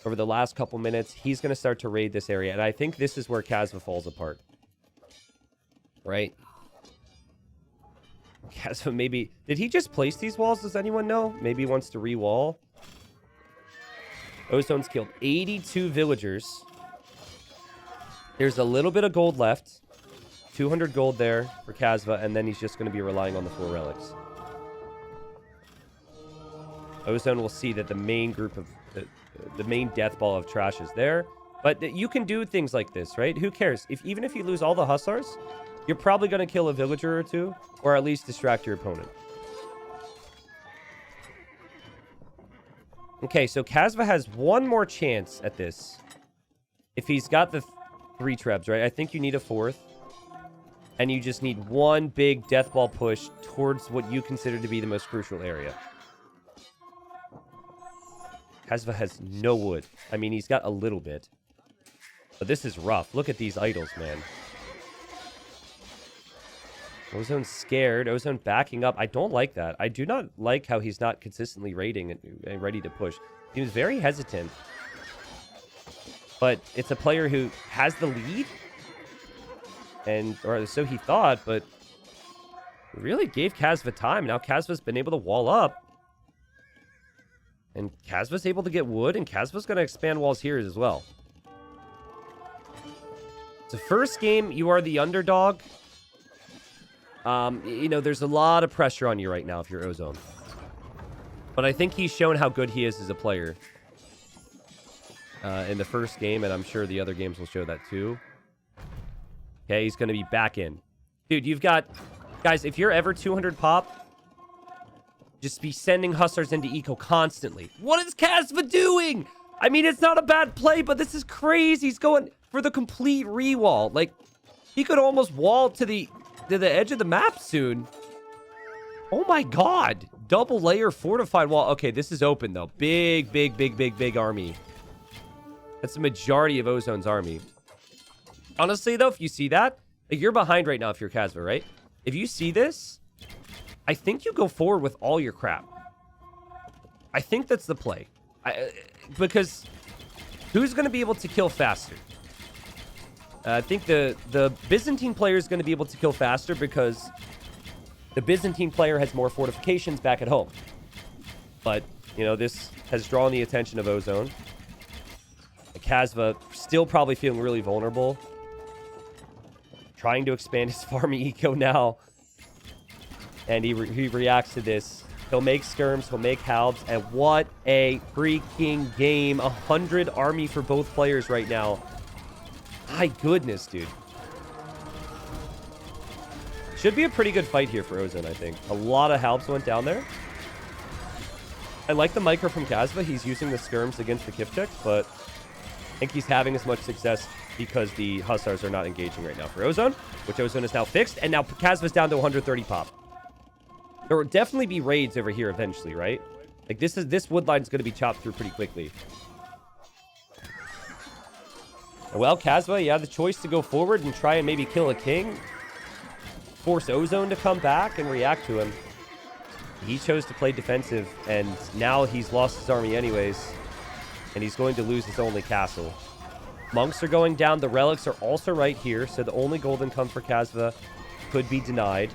over the last couple minutes, he's going to start to raid this area. And I think this is where Kasva falls apart. Right? Kasva maybe... Did he just place these walls? Does anyone know? Maybe he wants to re-wall. Ozone's killed 82 villagers. There's a little bit of gold left. 200 gold there for Kasva, and then he's just going to be relying on the 4 relics. Ozone will see that the main group of... The main death ball of trash is there. But you can do things like this, right? Who cares? Even if you lose all the hussars, you're probably going to kill a villager or two, or at least distract your opponent. Okay, so Kasva has one more chance at this. If he's got the 3 trebs, right? I think you need a 4th. And you just need one big death ball push towards what you consider to be the most crucial area. Kasva has no wood. I mean, he's got a little bit. But this is rough. Look at these idols, man. Ozone's scared. Ozone backing up. I don't like that. I do not like how he's not consistently raiding and ready to push. He was very hesitant. But it's a player who has the lead. Or so he thought, but really gave Kasva time. Now Kasva's been able to wall up. And Kasva's able to get wood, and Kasva's going to expand walls here as well. So first game, you are the underdog. You know, there's a lot of pressure on you right now if you're Ozone. But I think he's shown how good he is as a player in the first game, and I'm sure the other games will show that too. Okay, he's going to be back in. Dude, you've got... Guys, if you're ever 200 pop, just be sending hussars into eco constantly. What is Kasva doing? I mean, it's not a bad play, but this is crazy. He's going for the complete re-wall. Like, he could almost wall to the edge of the map soon. Oh my god. Double layer fortified wall. Okay, this is open, though. Big, big, big, big, big army. That's the majority of Ozone's army. Honestly, though, if you see that, like, you're behind right now if you're Kasva, right? If you see this, I think you go forward with all your crap. I think that's the play. Because who's going to be able to kill faster? I think the Byzantine player is going to be able to kill faster because the Byzantine player has more fortifications back at home. But, you know, this has drawn the attention of Ozone. Kasva still probably feeling really vulnerable. Trying to expand his farming eco now. And he reacts to this. He'll make skirms, he'll make halves, and what a freaking game. 100 army for both players right now. My goodness, dude. Should be a pretty good fight here for Ozone, I think. A lot of halves went down there. I like the micro from Kasva. He's using the skirms against the Kipchaks, but I think he's having as much success because the hussars are not engaging right now for Ozone, which Ozone is now fixed, and now Kasva's down to 130 pop. There will definitely be raids over here eventually, right? Like, this wood line's going to be chopped through pretty quickly. Well, Kasva, you have the choice to go forward and try and maybe kill a king. Force Ozone to come back and react to him. He chose to play defensive, and now he's lost his army anyways. And he's going to lose his only castle. Monks are going down. The relics are also right here, so the only golden come for Kasva could be denied.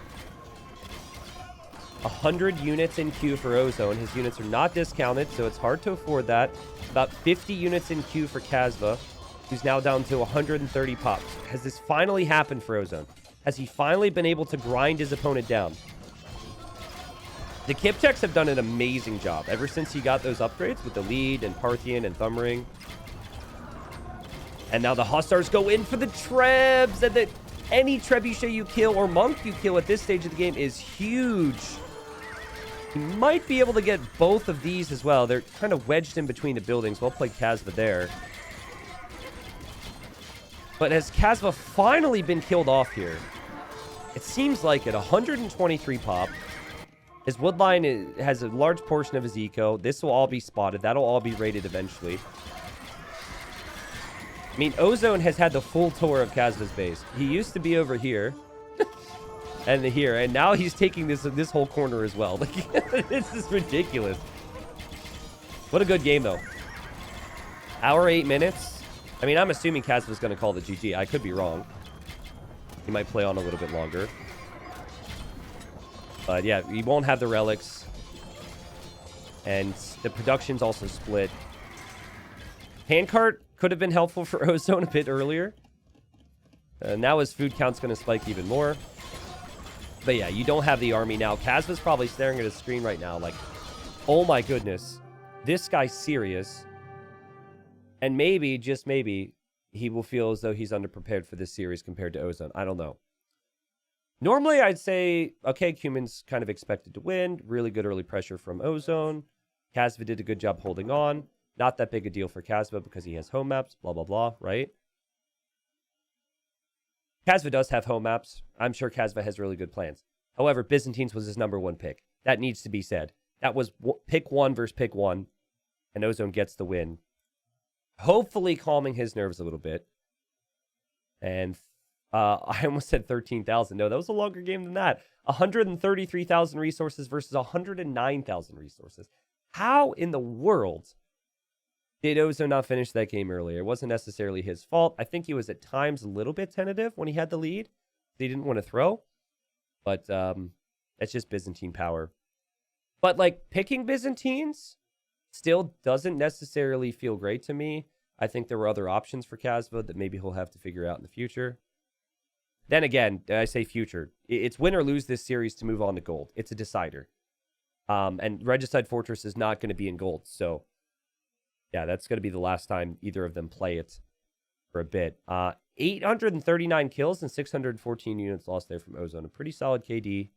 100 units in queue for Ozone. His units are not discounted, so it's hard to afford that. About 50 units in queue for Kasva, who's now down to 130 pops. Has this finally happened for Ozone? Has he finally been able to grind his opponent down? The Kipchaks have done an amazing job ever since he got those upgrades with the lead and Parthian and Thumbring. And now the Hussars go in for the Trebs. And any Trebuchet you kill or Monk you kill at this stage of the game is huge. He might be able to get both of these as well. They're kind of wedged in between the buildings. Well played, Kasva, there. But has Kasva finally been killed off here? It seems like it. 123 pop. His woodline has a large portion of his eco. This will all be spotted. That'll all be raided eventually. I mean, Ozone has had the full tour of Kasva's base. He used to be over here. And here. And now he's taking this whole corner as well. Like, this is ridiculous. What a good game, though. Hour 8 minutes. I mean, I'm assuming Kasva's going to call the GG. I could be wrong. He might play on a little bit longer. But yeah, he won't have the relics. And the production's also split. Handcart could have been helpful for Ozone a bit earlier. Now his food count's going to spike even more. But yeah, you don't have the army now. Kasva's probably staring at his screen right now like, oh my goodness, this guy's serious. And maybe, just maybe, he will feel as though he's underprepared for this series compared to Ozone. I don't know. Normally, I'd say, okay, Cuman's kind of expected to win. Really good early pressure from Ozone. Kasva did a good job holding on. Not that big a deal for Kasva because he has home maps, blah, blah, blah, right? Kasva does have home maps. I'm sure Kasva has really good plans. However, Byzantines was his #1 pick. That needs to be said. That was pick 1 versus pick 1, and Ozone gets the win. Hopefully calming his nerves a little bit. And I almost said 13,000. No, that was a longer game than that. 133,000 resources versus 109,000 resources. How in the world did Ozone not finish that game earlier? It wasn't necessarily his fault. I think he was at times a little bit tentative when he had the lead. He didn't want to throw. But that's just Byzantine power. But like picking Byzantines still doesn't necessarily feel great to me. I think there were other options for Kasva that maybe he'll have to figure out in the future. Then again, I say future. It's win or lose this series to move on to gold. It's a decider. And Regicide Fortress is not going to be in gold. So, yeah, that's going to be the last time either of them play it for a bit. 839 kills and 614 units lost there from Ozone. A pretty solid KD.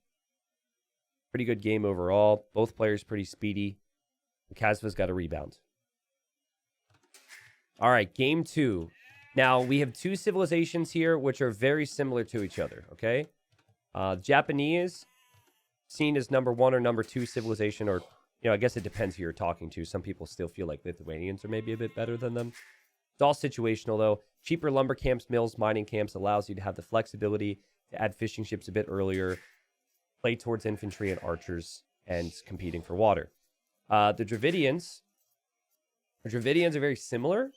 Pretty good game overall. Both players pretty speedy. Kasva's got a rebound. All right, game 2. Now, we have 2 civilizations here which are very similar to each other, okay? Japanese, seen as #1 or #2 civilization, or, you know, I guess it depends who you're talking to. Some people still feel like Lithuanians are maybe a bit better than them. It's all situational, though. Cheaper lumber camps, mills, mining camps allows you to have the flexibility to add fishing ships a bit earlier, play towards infantry and archers, and competing for water. The Dravidians are very similar,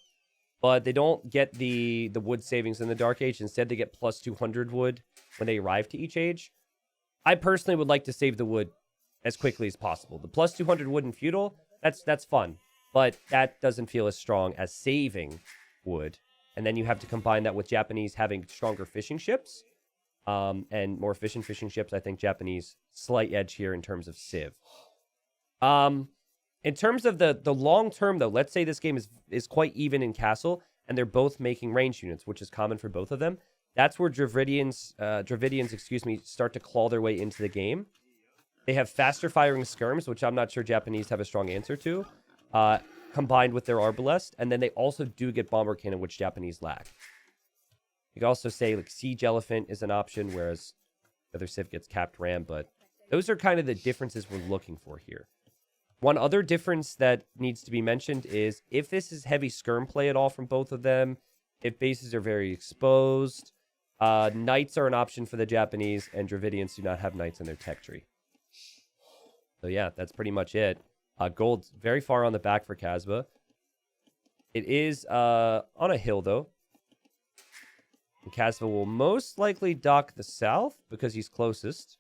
but they don't get the wood savings in the Dark Age. Instead, they get plus 200 wood when they arrive to each age. I personally would like to save the wood as quickly as possible. The plus 200 wood in feudal, that's fun, but that doesn't feel as strong as saving wood. And then you have to combine that with Japanese having stronger fishing ships and more efficient fishing ships. I think Japanese slight edge here in terms of civ. In terms of the long term, though, let's say this game is quite even in castle, and they're both making range units, which is common for both of them. That's where Dravidians, start to claw their way into the game. They have faster firing skirms, which I'm not sure Japanese have a strong answer to, combined with their arbalest, and then they also do get bomber cannon, which Japanese lack. You can also say like siege elephant is an option, whereas the other civ gets capped ram, but those are kind of the differences we're looking for here. One other difference that needs to be mentioned is if this is heavy skirm play at all from both of them, if bases are very exposed, knights are an option for the Japanese, and Dravidians do not have knights in their tech tree. So yeah, that's pretty much it. Gold's very far on the back for Kasva. It is on a hill, though. And Kasva will most likely dock the south because he's closest.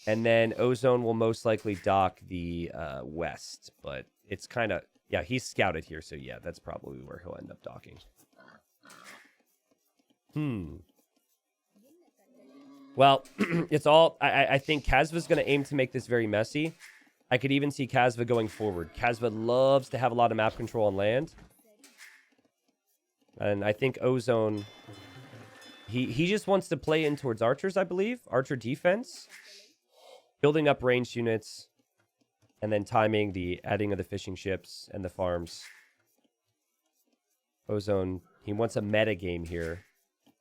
And then Ozone will most likely dock the west. But it's kind of... Yeah, he's scouted here, so yeah, that's probably where he'll end up docking. Well, it's all... I think Kasva's going to aim to make this very messy. I could even see Kasva going forward. Kasva loves to have a lot of map control on land. And I think Ozone... He just wants to play in towards archers, I believe. Archer defense. Building up ranged units. And then timing the adding of the fishing ships and the farms. Ozone, he wants a meta game here.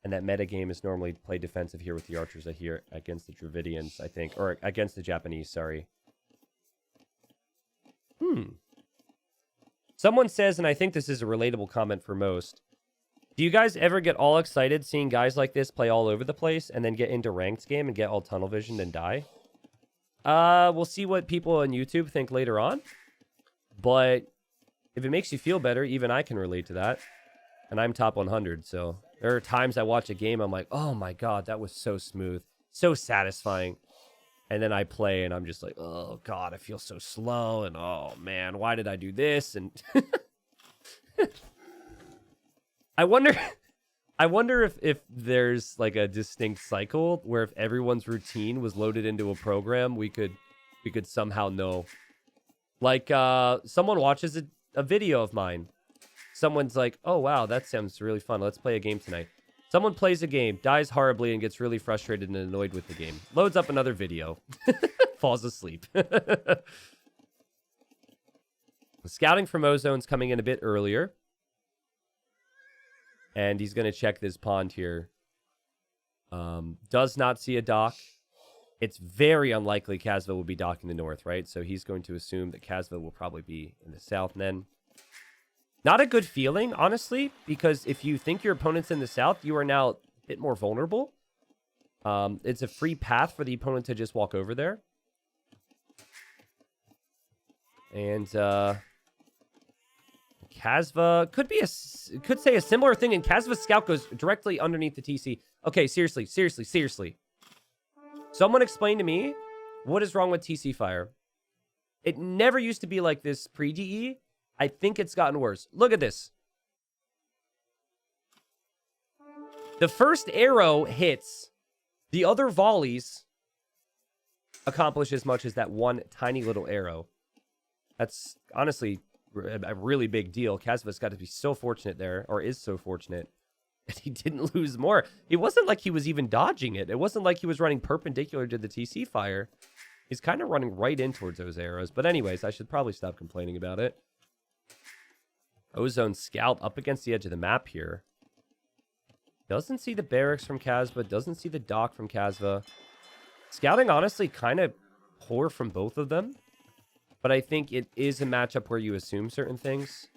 And that meta game is normally play defensive here with the archers here against the Dravidians, I think. Or against the Japanese, sorry. Someone says, and I think this is a relatable comment for most, Do you guys ever get all excited seeing guys like this play all over the place and then get into ranked game and get all tunnel visioned and die? We'll see what people on YouTube think later on. But if it makes you feel better, even I can relate to that. And I'm top 100, so there are times I watch a game, I'm like, oh my god, that was so smooth, so satisfying. And then I play, and I'm just like, oh god, I feel so slow, and oh man, why did I do this? And I wonder if there's like a distinct cycle where if everyone's routine was loaded into a program, we could somehow know. Like someone watches a video of mine. Someone's like, oh, wow, that sounds really fun. Let's play a game tonight. Someone plays a game, dies horribly, and gets really frustrated and annoyed with the game. Loads up another video. Falls asleep. The scouting from Ozone's coming in a bit earlier. And he's going to check this pond here. Does not see a dock. It's very unlikely Kasva will be docking the north, right? So he's going to assume that Kasva will probably be in the south then. Not a good feeling, honestly, because if you think your opponent's in the south, you are now a bit more vulnerable. It's a free path for the opponent to just walk over there. And Kasva could say a similar thing, and Kasva's scout goes directly underneath the TC. Okay, seriously. Someone explain to me what is wrong with TC fire. It never used to be like this pre-DE. I think it's gotten worse. Look at this. The first arrow hits. The other volleys accomplish as much as that one tiny little arrow. That's honestly a really big deal. Kasva's got to be so fortunate there, or is so fortunate, that he didn't lose more. It wasn't like he was even dodging it. It wasn't like he was running perpendicular to the TC fire. He's kind of running right in towards those arrows. But anyways, I should probably stop complaining about it. Ozone scout up against the edge of the map here. Doesn't see the barracks from Kasva. Doesn't see the dock from Kasva. Scouting, honestly, kind of poor from both of them. But I think it is a matchup where you assume certain things.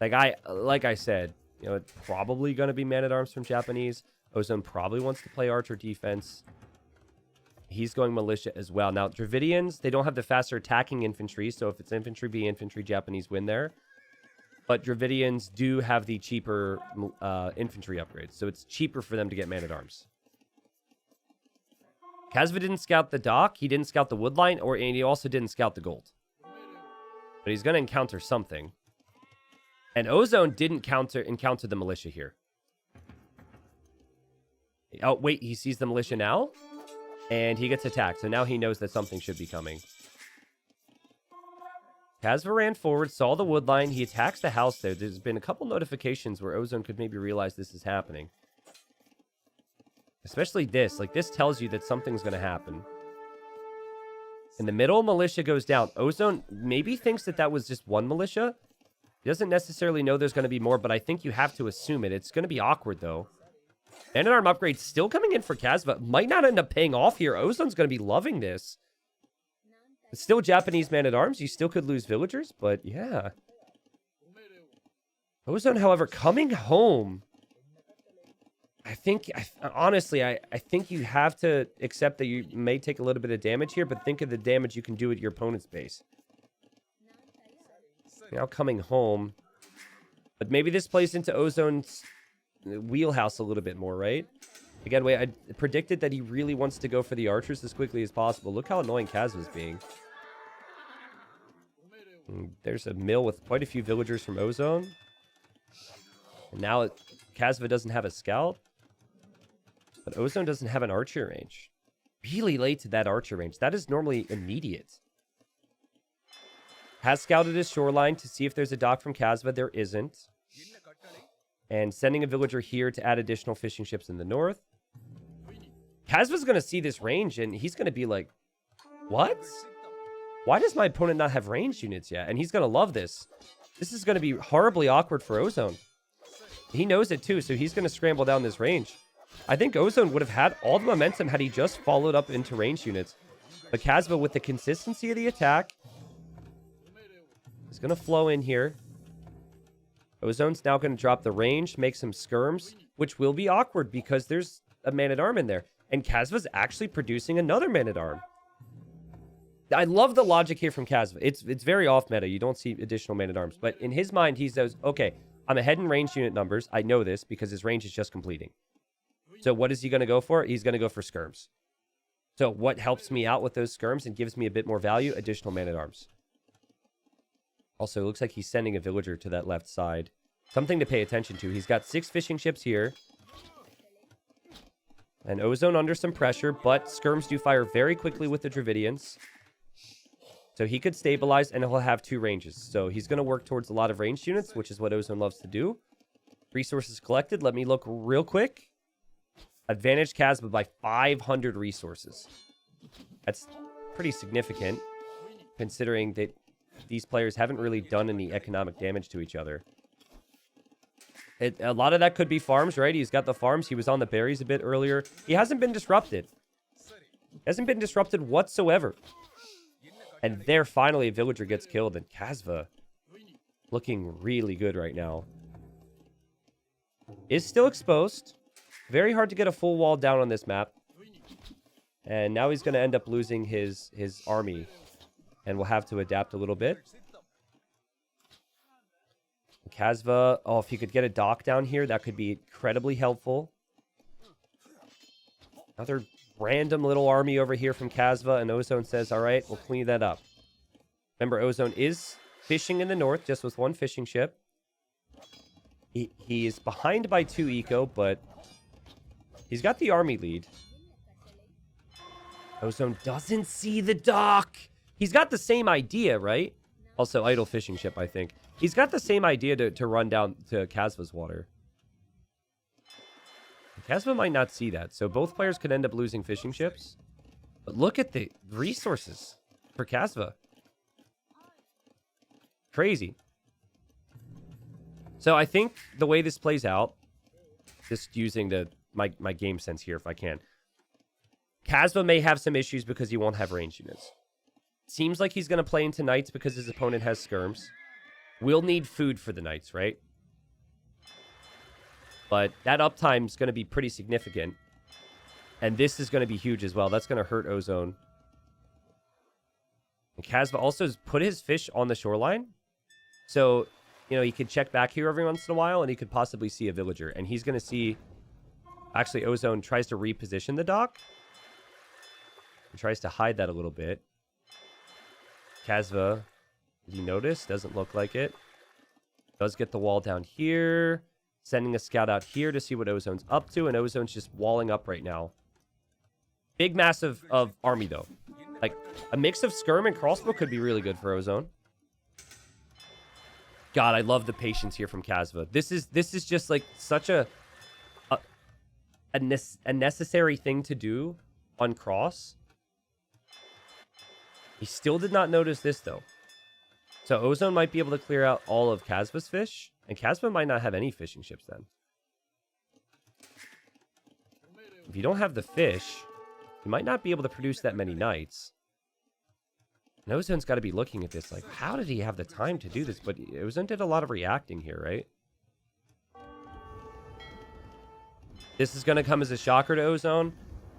Like I said, you know, it's probably going to be man-at-arms from Japanese. Ozone probably wants to play archer defense. He's going militia as well. Now, Dravidians, they don't have the faster attacking infantry, so if it's infantry v infantry, Japanese win there. But Dravidians do have the cheaper infantry upgrades, so it's cheaper for them to get man-at-arms. Kasva didn't scout the dock, he didn't scout the wood line, and he also didn't scout the gold. But he's going to encounter something. And Ozone didn't encounter the militia here. Oh, wait, he sees the militia now? And he gets attacked, so now he knows that something should be coming. Kasva ran forward, saw the wood line. He attacks the house there. There's been a couple notifications where Ozone could maybe realize this is happening. Especially this. Like, this tells you that something's going to happen. In the middle, militia goes down. Ozone maybe thinks that that was just one militia. He doesn't necessarily know there's going to be more, but I think you have to assume it. It's going to be awkward, though. Man-at-arm upgrade still coming in for Kasva. Might not end up paying off here. Ozone's going to be loving this. It's still Japanese man-at-arms. You still could lose villagers, but yeah. Ozone, however, coming home. Honestly, I think you have to accept that you may take a little bit of damage here, but think of the damage you can do at your opponent's base. Now coming home. But maybe this plays into Ozone's wheelhouse a little bit more, right? Again, wait, I predicted that he really wants to go for the archers as quickly as possible. Look how annoying Kasva's being. There's a mill with quite a few villagers from Ozone. And now Kasva doesn't have a scout. But Ozone doesn't have an archer range. Really late to that archer range. That is normally immediate. Has scouted his shoreline to see if there's a dock from Kasva. There isn't. And sending a villager here to add additional fishing ships in the north. Kasva's going to see this range, and he's going to be like, what? Why does my opponent not have ranged units yet? And he's going to love this. This is going to be horribly awkward for Ozone. He knows it too, so he's going to scramble down this range. I think Ozone would have had all the momentum had he just followed up into ranged units. But Kasva, with the consistency of the attack, is going to flow in here. Ozone's now going to drop the range, make some skirms, which will be awkward because there's a man-at-arm in there. And Kasva's actually producing another man-at-arm. I love the logic here from Kasva. It's very off-meta. You don't see additional man-at-arms. But in his mind, he says, okay, I'm ahead in range unit numbers. I know this because his range is just completing. So what is he going to go for? He's going to go for skirms. So what helps me out with those skirms and gives me a bit more value? Additional man-at-arms. Also, it looks like he's sending a villager to that left side. Something to pay attention to. He's got 6 fishing ships here. And Ozone under some pressure, but skirms do fire very quickly with the Dravidians. So he could stabilize, and he'll have 2 ranges. So he's going to work towards a lot of ranged units, which is what Ozone loves to do. Resources collected. Let me look real quick. Advantage Kasva by 500 resources. That's pretty significant, considering that these players haven't really done any economic damage to each other. A lot of that could be farms, right? He's got the farms. He was on the berries a bit earlier. He hasn't been disrupted. Hasn't been disrupted whatsoever. And there, finally, a villager gets killed. And Kasva looking really good right now. Is still exposed. Very hard to get a full wall down on this map. And now he's going to end up losing his army. And we'll have to adapt a little bit. Kasva, oh, if he could get a dock down here, that could be incredibly helpful. Another random little army over here from Kasva, and Ozone says, all right, we'll clean that up. Remember, Ozone is fishing in the north, just with 1 fishing ship. He is behind by 2 eco, but he's got the army lead. Ozone doesn't see the dock. He's got the same idea, right? Also, idle fishing ship, I think. He's got the same idea to run down to Kasva's water. Kasva might not see that, so both players could end up losing fishing ships. But look at the resources for Kasva. Crazy. So I think the way this plays out, just using my game sense here if I can, Kasva may have some issues because he won't have range units. Seems like he's going to play into knights because his opponent has skirms. We'll need food for the knights, right? But that uptime is going to be pretty significant. And this is going to be huge as well. That's going to hurt Ozone. And Kasva also has put his fish on the shoreline. So, you know, he could check back here every once in a while, and he could possibly see a villager. And he's going to see... Actually, Ozone tries to reposition the dock. He tries to hide that a little bit. Kasva, did you notice? Doesn't look like it. Does get the wall down here. Sending a scout out here to see what Ozone's up to. And Ozone's just walling up right now. Big massive of army, though. Like, a mix of skirm and crossbow could be really good for Ozone. God, I love the patience here from Kasva. This is just, like, such a necessary thing to do on cross. He still did not notice this, though. So Ozone might be able to clear out all of Kasva's fish. And Kasva might not have any fishing ships then. If you don't have the fish, you might not be able to produce that many knights. And Ozone's got to be looking at this like, how did he have the time to do this? But Ozone did a lot of reacting here, right? This is going to come as a shocker to Ozone.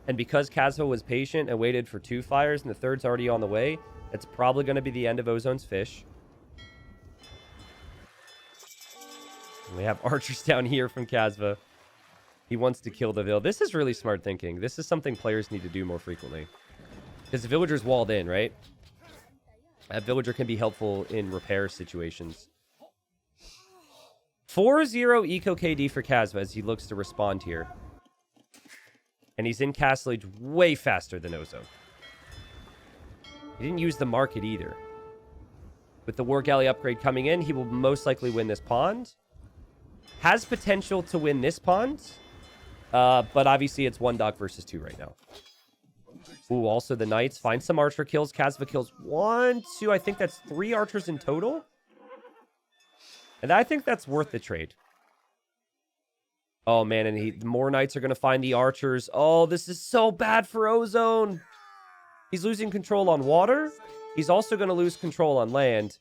And because Kasva was patient and waited for 2 fires and the 3rd's already on the way, it's probably going to be the end of Ozone's fish. And we have archers down here from Kasva. He wants to kill the vill. This is really smart thinking. This is something players need to do more frequently. Because the villager's walled in, right? That villager can be helpful in repair situations. 4-0 eco KD for Kasva as he looks to respond here. And he's in Castle Age way faster than Ozone. He didn't use the market either. With the War Galley upgrade coming in, he will most likely win this pond. Has potential to win this pond. But obviously it's 1 dock versus 2 right now. Ooh, also the knights. Find some archer kills. Kasva kills 1, 2. I think that's 3 archers in total. And I think that's worth the trade. Oh, man, and more knights are going to find the archers. Oh, this is so bad for Ozone. He's losing control on water. He's also going to lose control on land.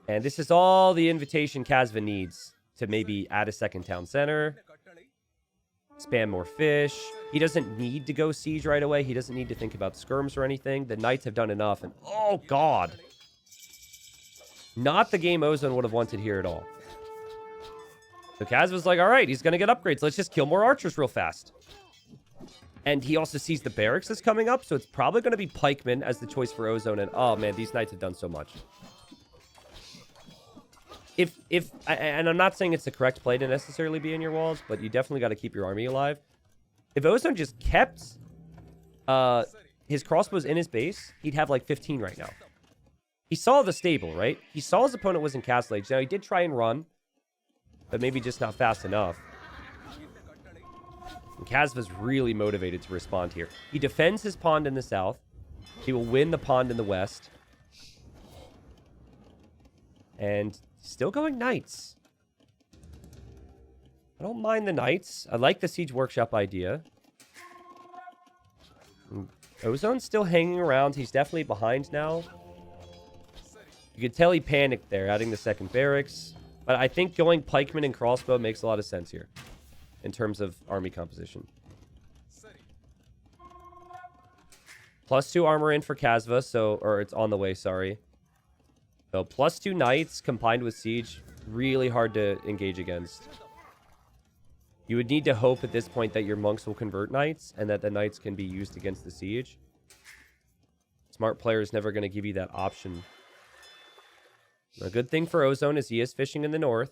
And this is all the invitation Kasva needs to maybe add a second town center. Spam more fish. He doesn't need to go siege right away. He doesn't need to think about skirms or anything. The knights have done enough. And oh, God. Not the game Ozone would have wanted here at all. So Kasva's like, all right, he's going to get upgrades. Let's just kill more archers real fast. And he also sees the barracks that's coming up. So it's probably going to be pikemen as the choice for Ozone. And oh, man, these knights have done so much. And I'm not saying it's the correct play to necessarily be in your walls, but you definitely got to keep your army alive. If Ozone just kept his crossbows in his base, he'd have like 15 right now. He saw the stable, right? He saw his opponent was in Castle Age. Now, he did try and run, but maybe just not fast enough. And Kasva's really motivated to respond here. He defends his pond in the south. He will win the pond in the west. And still going knights. I don't mind the knights. I like the siege workshop idea. Ozone's still hanging around. He's definitely behind now. You could tell he panicked there, adding the second barracks. But I think going pikemen and crossbow makes a lot of sense here in terms of army composition. +2 armor in for Kasva, or it's on the way, sorry. So +2 knights combined with siege, really hard to engage against. You would need to hope at this point that your monks will convert knights and that the knights can be used against the siege. Smart player is never going to give you that option. A good thing for Ozone is he is fishing in the north.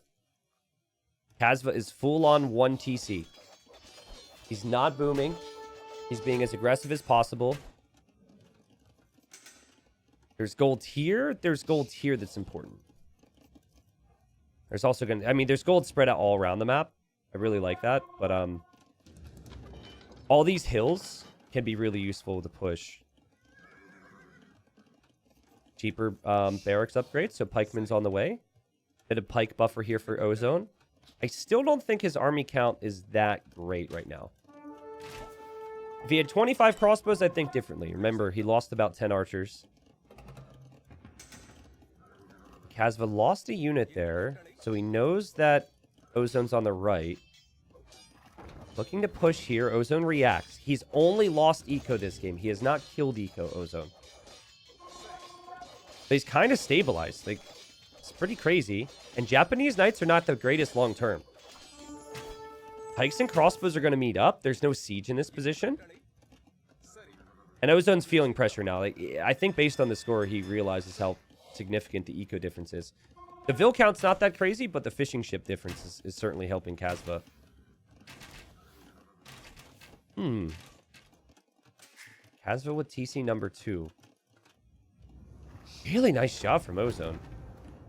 Kasva is full on 1 TC. He's not booming. He's being as aggressive as possible. There's gold here. There's gold here that's important. There's also there's gold spread out all around the map. I really like that. But all these hills can be really useful to push. Cheaper barracks upgrades, so pikemen's on the way. Bit of pike buffer here for Ozone. I still don't think his army count is that great right now. If he had 25 crossbows, I'd think differently. Remember, he lost about 10 archers. Kasva lost a unit there, so he knows that Ozone's on the right. Looking to push here. Ozone reacts. He's only lost eco this game. He has not killed eco, Ozone. But he's kind of stabilized. Like, it's pretty crazy. And Japanese knights are not the greatest long term. Pikes and crossbows are going to meet up. There's no siege in this position. And Ozone's feeling pressure now. Like, I think based on the score, he realizes how significant the eco difference is. The Vil count's not that crazy, but the fishing ship difference is certainly helping Kasva. Kasva with TC number 2. Really nice job from Ozone.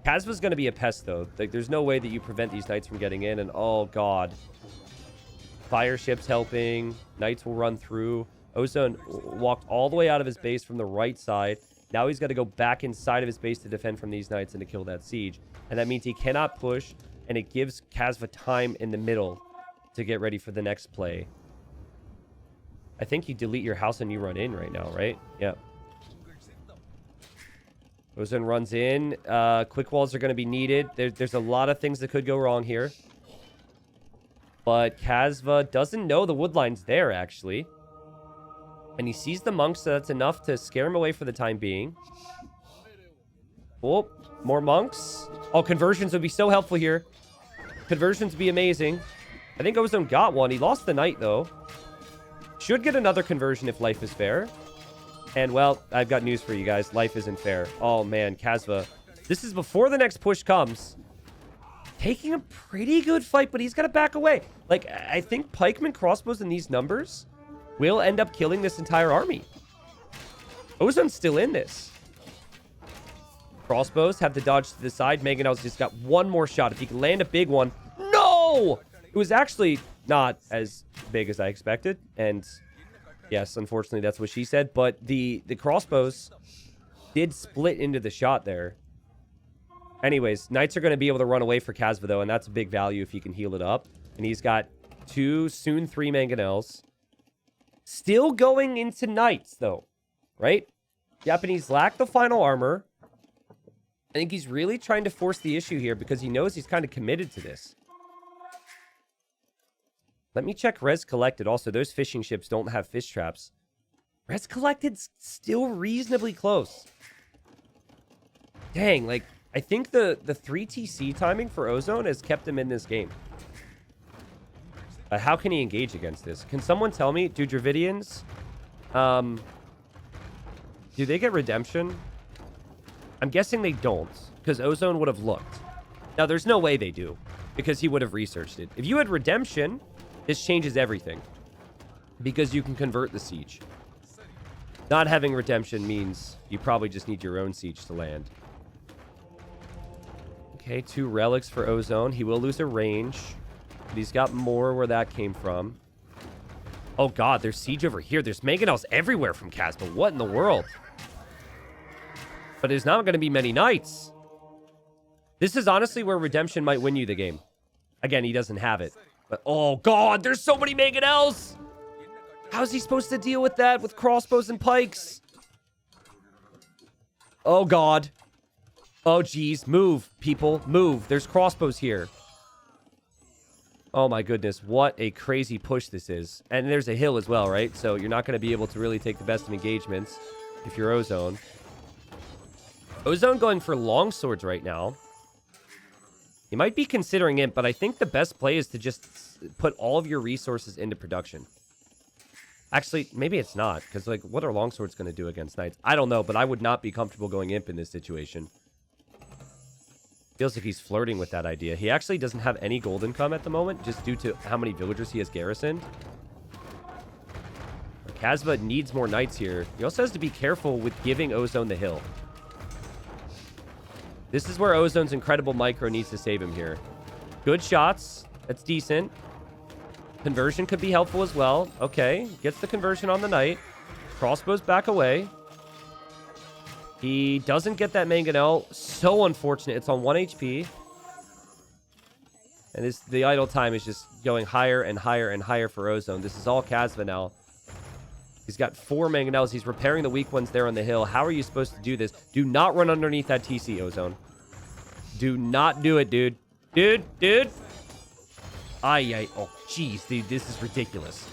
Kasva's going to be a pest, though. Like, there's no way that you prevent these knights from getting in, and oh, God. Fire ships helping. Knights will run through. Ozone walked all the way out of his base from the right side. Now he's got to go back inside of his base to defend from these knights and to kill that siege. And that means he cannot push, and it gives Kasva time in the middle to get ready for the next play. I think you delete your house and you run in right now, right? Yeah. Ozone runs in. Quick walls are going to be needed. There's a lot of things that could go wrong here. But Kasva doesn't know the wood line's there, actually. And he sees the monks, so that's enough to scare him away for the time being. Oh, more monks. Oh, conversions would be so helpful here. Conversions would be amazing. I think Ozone got one. He lost the knight, though. Should get another conversion if life is fair. And, well, I've got news for you guys. Life isn't fair. Oh, man, Kasva. This is before the next push comes. Taking a pretty good fight, but he's got to back away. Like, I think pikemen crossbows in these numbers will end up killing this entire army. Ozone's still in this. Crossbows have to dodge to the side. Mangonel's just got one more shot. If he can land a big one. No! It was actually not as big as I expected. And yes, unfortunately, that's what she said. But the crossbows did split into the shot there. Anyways, knights are going to be able to run away for Kasva, though. And that's a big value if he can heal it up. And he's got 2, soon 3 mangonels. Still going into knights, though. Right? Japanese lack the final armor. I think he's really trying to force the issue here because he knows he's kind of committed to this. Let me check res collected. Also, those fishing ships don't have fish traps. Res collected's still reasonably close. Dang, like, I think the 3 TC timing for Ozone has kept him in this game. How can he engage against this? Can someone tell me, do Dravidians, do they get redemption? I'm guessing they don't, because Ozone would have looked. Now, there's no way they do, because he would have researched it. If you had redemption, this changes everything, because you can convert the siege. Not having redemption means you probably just need your own siege to land. Okay, 2 relics for Ozone. He will lose a range, but he's got more where that came from. Oh god, there's siege over here. There's mangonels everywhere from Kasva. What in the world? But there's not going to be many knights. This is honestly where redemption might win you the game. Again, he doesn't have it. But oh god, there's so many mangonels! How's he supposed to deal with that with crossbows and pikes? Oh god. Oh geez, move, people, move. There's crossbows here. Oh my goodness, what a crazy push this is. And there's a hill as well, right? So you're not going to be able to really take the best of engagements if you're Ozone. Ozone going for long swords right now. You might be considering it, but I think the best play is to just put all of your resources into production. Actually, maybe it's not, because, like, what are longswords going to do against knights? I don't know, but I would not be comfortable going imp in this situation. Feels like he's flirting with that idea. He actually doesn't have any gold income at the moment, just due to how many villagers he has garrisoned. Kasva needs more knights here. He also has to be careful with giving Ozone the hill. This is where Ozone's incredible micro needs to save him here. Good shots. That's decent. Conversion could be helpful as well. Okay. Gets the conversion on the knight. Crossbows back away. He doesn't get that mangonel. So unfortunate. It's on 1 HP. And the idle time is just going higher and higher and higher for Ozone. This is all Kasva now. He's got 4 mangonels. He's repairing the weak ones there on the hill. How are you supposed to do this? Do not run underneath that TC, Ozone. Do not do it, dude. Dude. Ay. Oh, jeez, dude. This is ridiculous.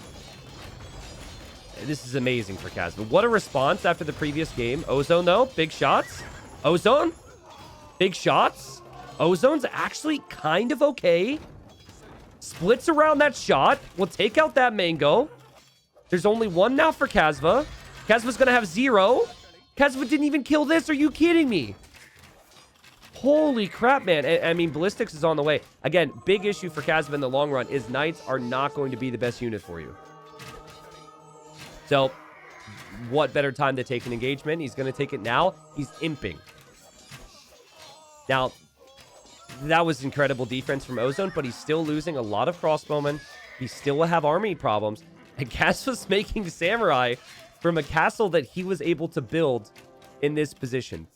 This is amazing for Kasva. What a response after the previous game. Ozone, though. Big shots. Ozone. Big shots. Ozone's actually kind of okay. Splits around that shot. We'll take out that mango. There's only 1 now for Kasva. Kasva's going to have 0. Kasva didn't even kill this. Are you kidding me? Holy crap, man. I mean, Ballistics is on the way. Again, big issue for Kasva in the long run is Knights are not going to be the best unit for you. So, what better time to take an engagement? He's going to take it now. He's imping. Now, that was incredible defense from Ozone, but he's still losing a lot of crossbowmen. He still will have army problems. And Kasva's making Samurai from a castle that he was able to build in this position.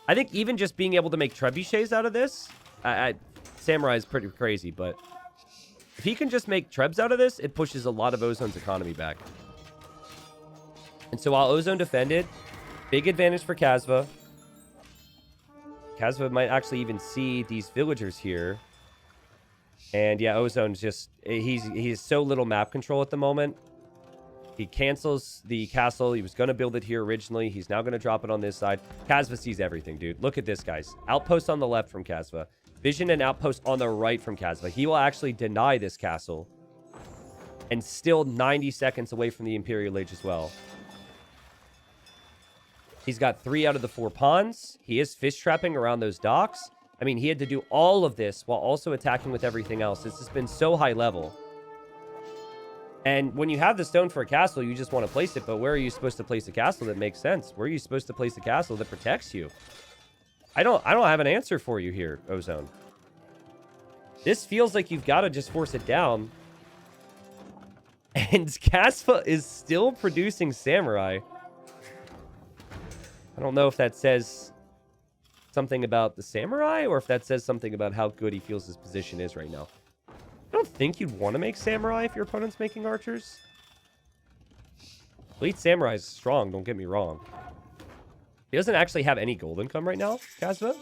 I think even just being able to make trebuchets out of this, Samurai is pretty crazy, but if he can just make trebs out of this, it pushes a lot of Ozone's economy back. And so while Ozone defended, big advantage for Kasva. Kasva might actually even see these villagers here. And yeah, Ozone's just, he's so little map control at the moment. He cancels the castle. He was going to build it here originally. He's now going to drop it on this side. Kasva sees everything, dude. Look at this, guys. Outpost on the left from Kasva. Vision and outpost on the right from Kasva. He will actually deny this castle. And still 90 seconds away from the Imperial Age as well. He's got 3 out of the 4 pawns. He is fish trapping around those docks. I mean, he had to do all of this while also attacking with everything else. This has been so high level. And when you have the stone for a castle, you just want to place it. But where are you supposed to place a castle that makes sense? Where are you supposed to place a castle that protects you? I don't have an answer for you here, Ozone. This feels like you've got to just force it down. And Kasva is still producing Samurai. I don't know if that says something about the Samurai or if that says something about how good he feels his position is right now. I don't think you'd want to make Samurai if your opponent's making archers. Elite Samurai is strong, don't get me wrong. He doesn't actually have any gold income right now, Kasva.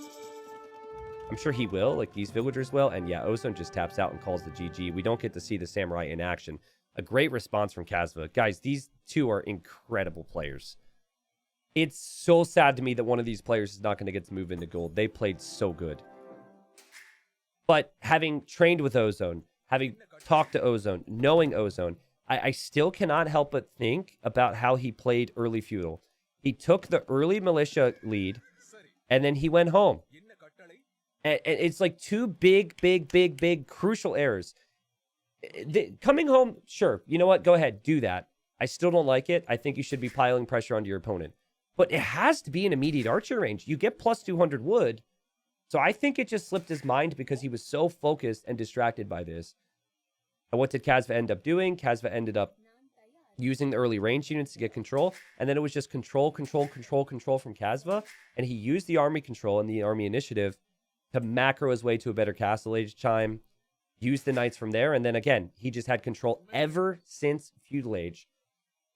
I'm sure he will, like these villagers will. And yeah, Ozone just taps out and calls the GG. We don't get to see the Samurai in action. A great response from Kasva. Guys, these two are incredible players. It's so sad to me that one of these players is not going to get to move into gold. They played so good. But having trained with Ozone, having talked to Ozone, knowing Ozone, I still cannot help but think about how he played early feudal. He took the early militia lead, and then he went home. And it's like two big, crucial errors. Coming home, sure. You know what? Go ahead. Do that. I still don't like it. I think you should be piling pressure onto your opponent. But it has to be an immediate archer range. You get plus 200 wood. So I think it just slipped his mind because he was so focused and distracted by this. And what did Kasva end up doing? Kasva ended up using the early range units to get control. And then it was just control from Kasva. And he used the army control and the army initiative to macro his way to a better castle age chime. Use the knights from there. And then again, he just had control ever since feudal age.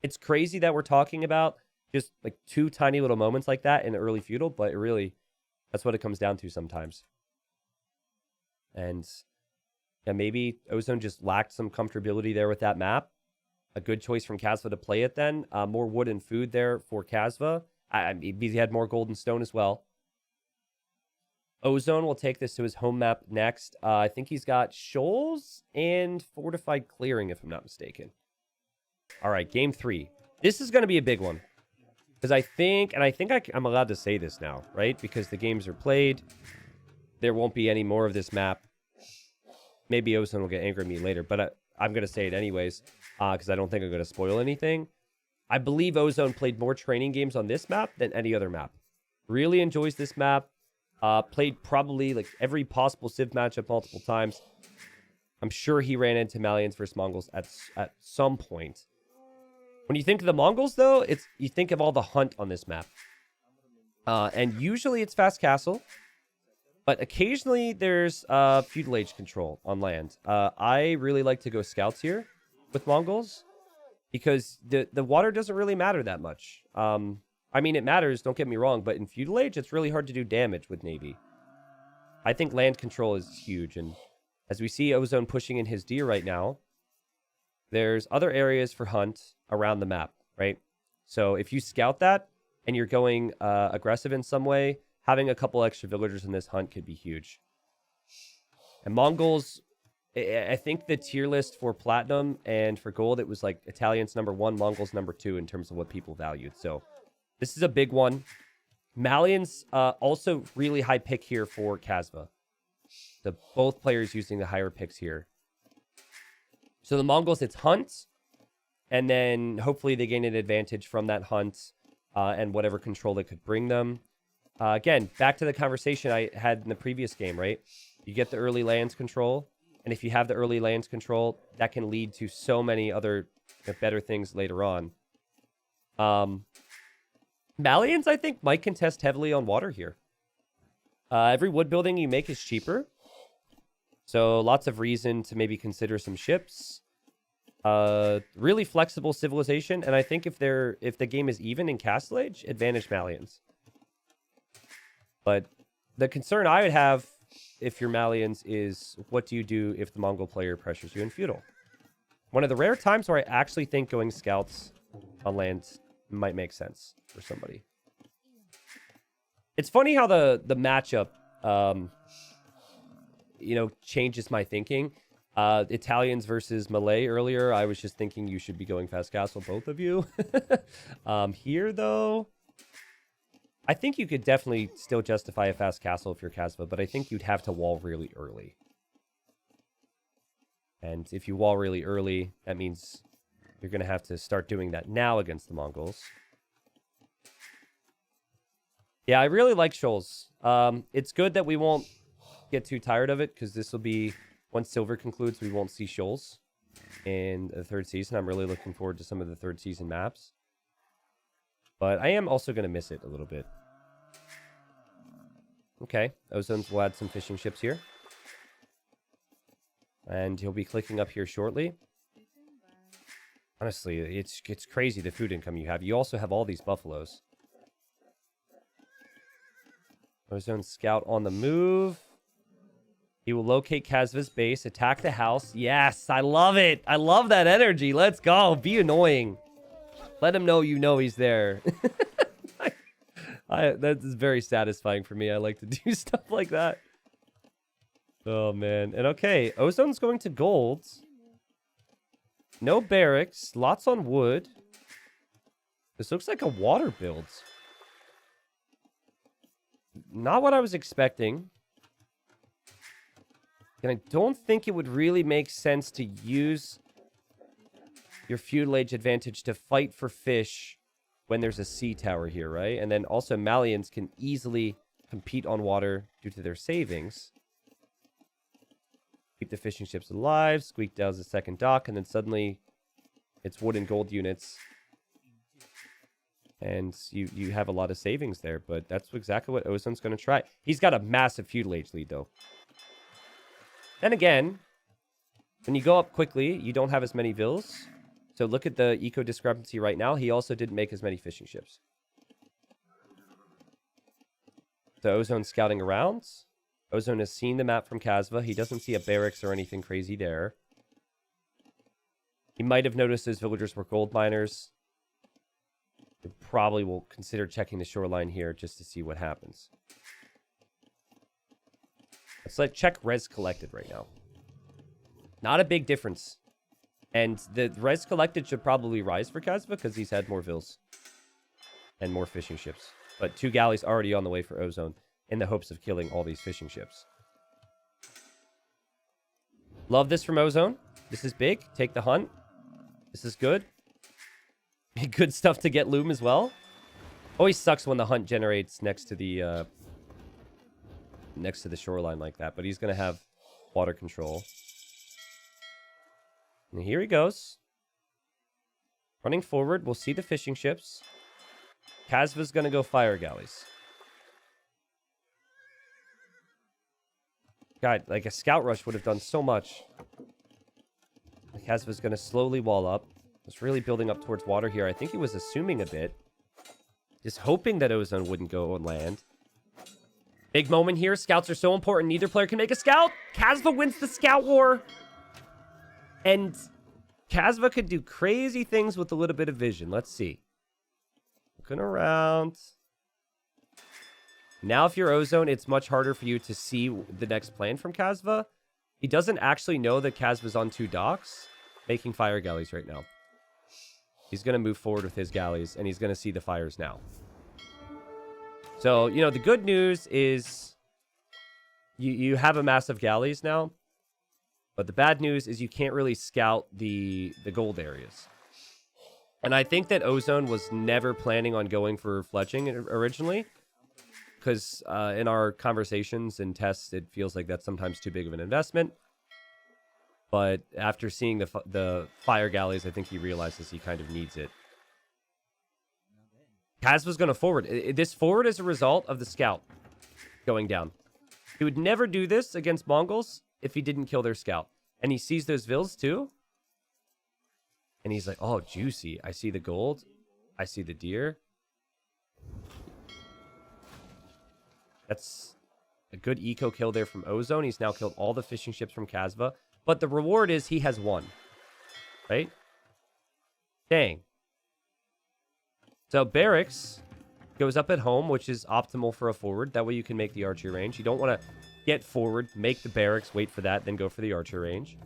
It's crazy that we're talking about just like two tiny little moments like that in the early feudal, but it really, that's what it comes down to sometimes. And yeah, maybe Ozone just lacked some comfortability there with that map. A good choice from Kasva to play it then. More wood and food there for Kasva. He had more gold and stone as well. Ozone will take this to his home map next. I think he's got shoals and fortified clearing, if I'm not mistaken. All right, game 3. This is going to be a big one. Because I'm allowed to say this now, right? Because the games are played. There won't be any more of this map. Maybe Ozone will get angry at me later, but I'm going to say it anyways, because I don't think I'm going to spoil anything. I believe Ozone played more training games on this map than any other map. Really enjoys this map. Played probably like every possible Civ matchup multiple times. I'm sure he ran into Malians versus Mongols at some point. When you think of the Mongols, though, you think of all the hunt on this map. And usually it's fast castle. But occasionally there's feudal age control on land. I really like to go scouts here with Mongols. Because the water doesn't really matter that much. I mean, it matters, don't get me wrong, but in feudal age, it's really hard to do damage with Navy. I think land control is huge, and as we see Ozone pushing in his deer right now, there's other areas for hunt around the map, right? So if you scout that, and you're going aggressive in some way, having a couple extra villagers in this hunt could be huge. And Mongols, I think the tier list for Platinum and for Gold, it was like Italians number 1, Mongols number 2 in terms of what people valued, so this is a big one. Malians also really high pick here for Kasva. Both players using the higher picks here. So the Mongols, it's hunt. And then hopefully they gain an advantage from that hunt and whatever control it could bring them. Again, back to the conversation I had in the previous game, right? You get the early lands control. And if you have the early lands control, that can lead to so many other better things later on. Malians, I think, might contest heavily on water here. Every wood building you make is cheaper. So lots of reason to maybe consider some ships. Really flexible civilization. And I think if the game is even in Castle Age, advantage Malians. But the concern I would have if you're Malians is what do you do if the Mongol player pressures you in feudal? One of the rare times where I actually think going scouts on land might make sense for somebody. It's funny how the matchup, changes my thinking. Italians versus Malay earlier, I was just thinking you should be going fast castle, both of you. Here, though, I think you could definitely still justify a fast castle if you're Kasva, but I think you'd have to wall really early. And if you wall really early, that means you're going to have to start doing that now against the Mongols. Yeah, I really like shoals. It's good that we won't get too tired of it, because this will be, once Silver concludes, we won't see shoals in the third season. I'm really looking forward to some of the third season maps. But I am also going to miss it a little bit. Okay, Ozone will add some fishing ships here. And he'll be clicking up here shortly. Honestly, it's crazy the food income you have. You also have all these buffaloes. Ozone scout on the move. He will locate Kasva's base, attack the house. Yes, I love it. I love that energy. Let's go. Be annoying. Let him know you know he's there. That is very satisfying for me. I like to do stuff like that. Oh, man. And okay, Ozone's going to gold. No barracks. Lots on wood. This looks like a water build. Not what I was expecting. And I don't think it would really make sense to use your feudal age advantage to fight for fish when there's a sea tower here, right? And then also Malians can easily compete on water due to their savings. Keep the fishing ships alive. Squeak down the second dock, and then suddenly it's wood and gold units. And you have a lot of savings there, but that's exactly what Ozone's going to try. He's got a massive feudal age lead, though. Then again, when you go up quickly, you don't have as many vills. So look at the eco discrepancy right now. He also didn't make as many fishing ships. So Ozone's scouting around. Ozone has seen the map from Kasva. He doesn't see a barracks or anything crazy there. He might have noticed his villagers were gold miners. He probably will consider checking the shoreline here just to see what happens. Let's check res collected right now. Not a big difference. And the res collected should probably rise for Kasva because he's had more vills and more fishing ships. But 2 galleys already on the way for Ozone in the hopes of killing all these fishing ships. Love this from Ozone. This is big. Take the hunt. This is good. Good stuff to get loom as well. Always sucks when the hunt generates next to the shoreline like that. But he's going to have water control. And here he goes. Running forward. We'll see the fishing ships. Kasva's going to go fire galleys. God, like a scout rush would have done so much. Kasva's going to slowly wall up. Was really building up towards water here. I think he was assuming a bit. Just hoping that Ozone wouldn't go on land. Big moment here. Scouts are so important. Neither player can make a scout. Kasva wins the scout war. And Kasva could do crazy things with a little bit of vision. Let's see. Looking around. Now if you're Ozone, it's much harder for you to see the next plan from Kasva. He doesn't actually know that Kasva's on 2 docks, making fire galleys right now. He's going to move forward with his galleys, and he's going to see the fires now. So, the good news is you have a massive galleys now. But the bad news is you can't really scout the gold areas. And I think that Ozone was never planning on going for fletching originally. Because in our conversations and tests, it feels like that's sometimes too big of an investment. But after seeing the fire galleys, I think he realizes he kind of needs it. Kasva's going to forward. This forward is a result of the scout going down. He would never do this against Mongols if he didn't kill their scout. And he sees those vills too. And he's like, oh, juicy. I see the gold. I see the deer. That's a good eco kill there from Ozone. He's now killed all the fishing ships from Kasva. But the reward is he has won. Right? Dang. So barracks goes up at home, which is optimal for a forward. That way you can make the archer range. You don't want to get forward, make the barracks, wait for that, then go for the archer range.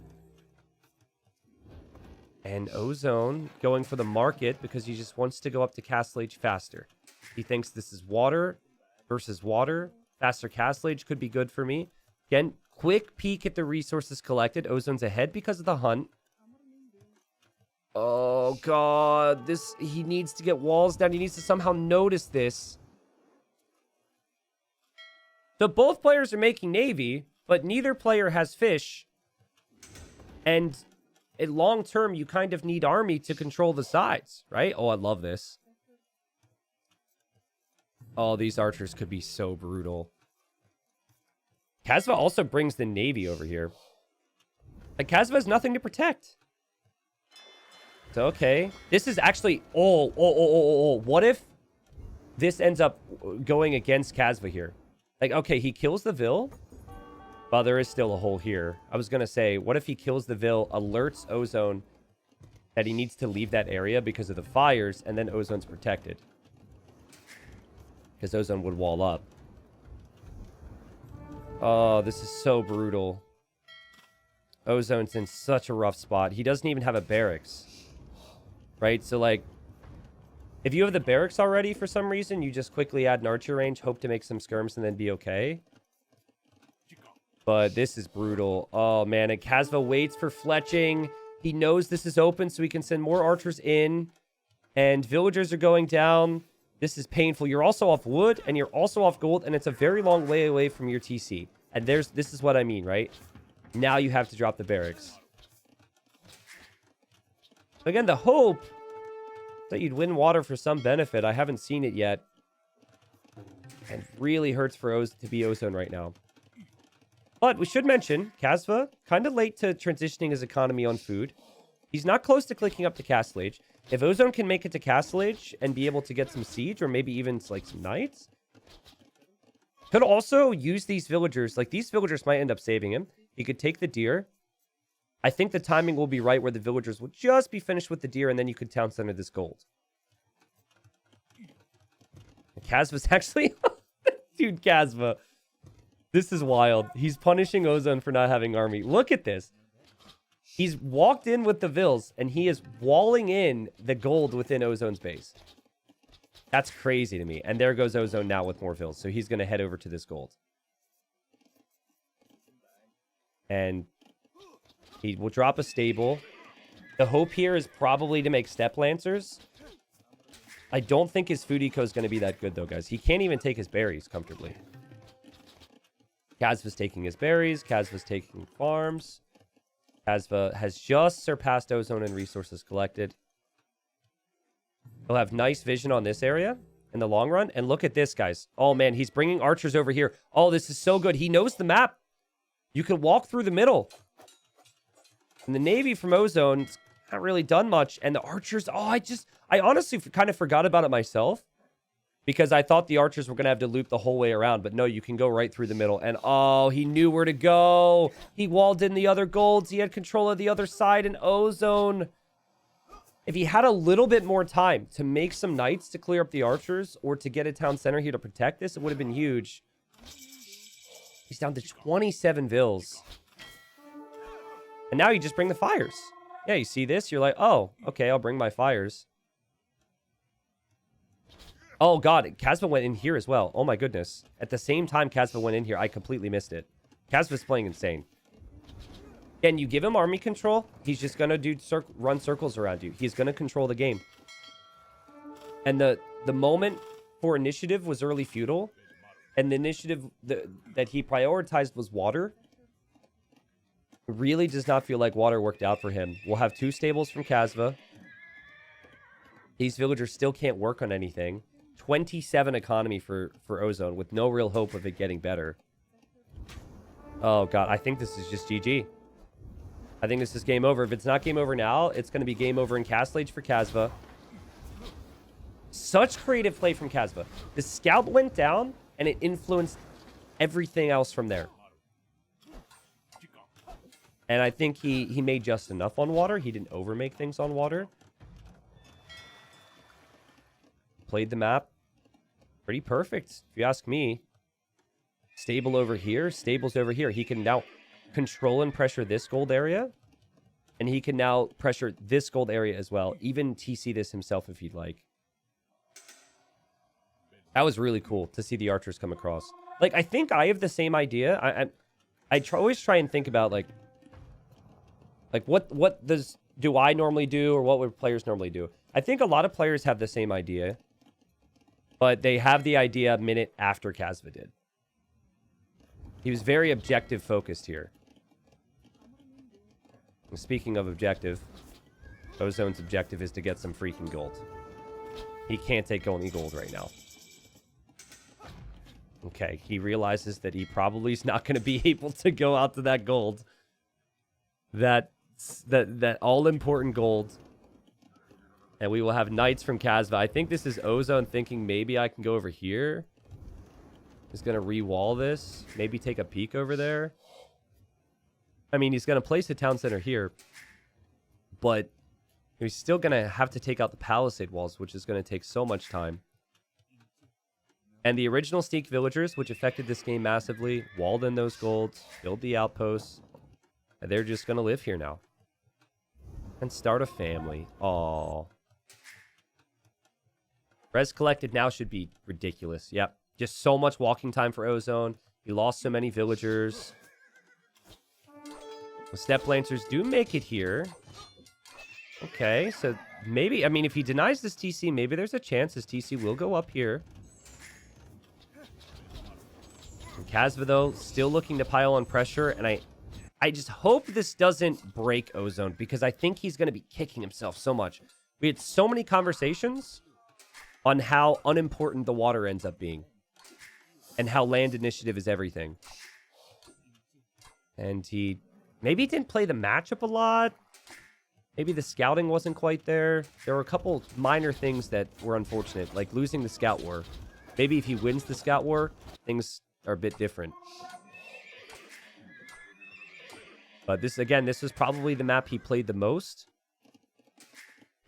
And Ozone going for the market because he just wants to go up to Castle Age faster. He thinks this is water versus water. Faster Castle Age could be good for me. Again, quick peek at the resources collected. Ozone's ahead because of the hunt. Oh, God. He needs to get walls down. He needs to somehow notice this. So both players are making navy, but neither player has fish. And in long term, you kind of need army to control the sides, right? Oh, I love this. Oh, these archers could be so brutal. Kasva also brings the navy over here. Like, Kasva has nothing to protect. So, okay. This is actually... Oh. What if this ends up going against Kasva here? Like, okay, he kills the Vil. Well, there is still a hole here. I was going to say, what if he kills the Vil, alerts Ozone that he needs to leave that area because of the fires, and then Ozone's protected? Because Ozone would wall up. Oh, this is so brutal. Ozone's in such a rough spot. He doesn't even have a barracks. Right? So, like, if you have the barracks already for some reason, you just quickly add an archer range, hope to make some skirms, and then be okay. But this is brutal. Oh, man. And Kasva waits for fletching. He knows this is open, so he can send more archers in. And villagers are going down. This is painful. You're also off wood, and you're also off gold, and it's a very long way away from your TC. And this is what I mean, right? Now you have to drop the barracks. Again, the hope that you'd win water for some benefit. I haven't seen it yet. And really hurts for Oz to be Ozone right now. But we should mention, Kasva, kind of late to transitioning his economy on food. He's not close to clicking up to Castle Age. If Ozone can make it to Castle Age and be able to get some siege, or maybe even like some knights, could also use these villagers. Like, these villagers might end up saving him. He could take the deer. I think the timing will be right where the villagers will just be finished with the deer, and then you could town center this gold. Kasva's actually... Dude, Kasva. This is wild. He's punishing Ozone for not having army. Look at this. He's walked in with the Vils, and he is walling in the gold within Ozone's base. That's crazy to me. And there goes Ozone now with more Vils. So he's going to head over to this gold. And he will drop a stable. The hope here is probably to make Step Lancers. I don't think his food eco is going to be that good, though, guys. He can't even take his berries comfortably. Kasva's taking his berries. Kasva's taking farms. Kasva has just surpassed Ozone in resources collected. He'll have nice vision on this area in the long run. And look at this, guys. Oh, man, he's bringing archers over here. Oh, this is so good. He knows the map. You can walk through the middle. And the Navy from Ozone's not really done much. And the archers, oh, I honestly kind of forgot about it myself. Because I thought the archers were going to have to loop the whole way around. But no, you can go right through the middle. And oh, he knew where to go. He walled in the other golds. He had control of the other side in Ozone. If he had a little bit more time to make some knights to clear up the archers, or to get a town center here to protect this, it would have been huge. He's down to 27 Vils. And now you just bring the fires. Yeah, you see this? You're like, oh, okay, I'll bring my fires. Oh, God. Kasva went in here as well. Oh, my goodness. At the same time Kasva went in here, I completely missed it. Kasva's playing insane. And you give him army control, he's just going to run circles around you. He's going to control the game. And the moment for initiative was early feudal. And the initiative that he prioritized was water. Really does not feel like water worked out for him. We'll have 2 stables from Kasva. These villagers still can't work on anything. 27 economy for Ozone with no real hope of it getting better. Oh, God. I think this is just GG. I think this is game over. If it's not game over now, it's going to be game over in Castle Age for Kasva. Such creative play from Kasva. The scout went down, and it influenced everything else from there. And I think he made just enough on water. He didn't overmake things on water. Played the map pretty perfect, if you ask me. Stable over here, stables over here. He can now control and pressure this gold area. And he can now pressure this gold area as well. Even TC this himself if he'd like. That was really cool to see the archers come across. Like, I think I have the same idea. Always try and think about, like what do I normally do, or what would players normally do? I think a lot of players have the same idea. But they have the idea a minute after Kasva did. He was very objective focused here. And speaking of objective, Ozone's objective is to get some freaking gold. He can't take only gold right now. Okay, he realizes that he probably is not going to be able to go out to that gold. That all-important gold. And we will have knights from Kasva. I think this is Ozone thinking maybe I can go over here. He's going to re-wall this. Maybe take a peek over there. I mean, he's going to place the town center here. But he's still going to have to take out the palisade walls, which is going to take so much time. And the original sneak villagers, which affected this game massively, walled in those golds, build the outposts. And they're just going to live here now. And start a family. Aww. Res collected now should be ridiculous. Yep. Just so much walking time for Ozone. He lost so many villagers. The Step Lancers do make it here. Okay, so maybe, I mean, if he denies this TC, maybe there's a chance his TC will go up here. And Kasva, though, still looking to pile on pressure. And I just hope this doesn't break Ozone, because I think he's going to be kicking himself so much. We had so many conversations on how unimportant the water ends up being. And how land initiative is everything. And he maybe didn't play the matchup a lot. Maybe the scouting wasn't quite there. There were a couple minor things that were unfortunate, like losing the scout war. Maybe if he wins the scout war, things are a bit different. But this, again, this was probably the map he played the most.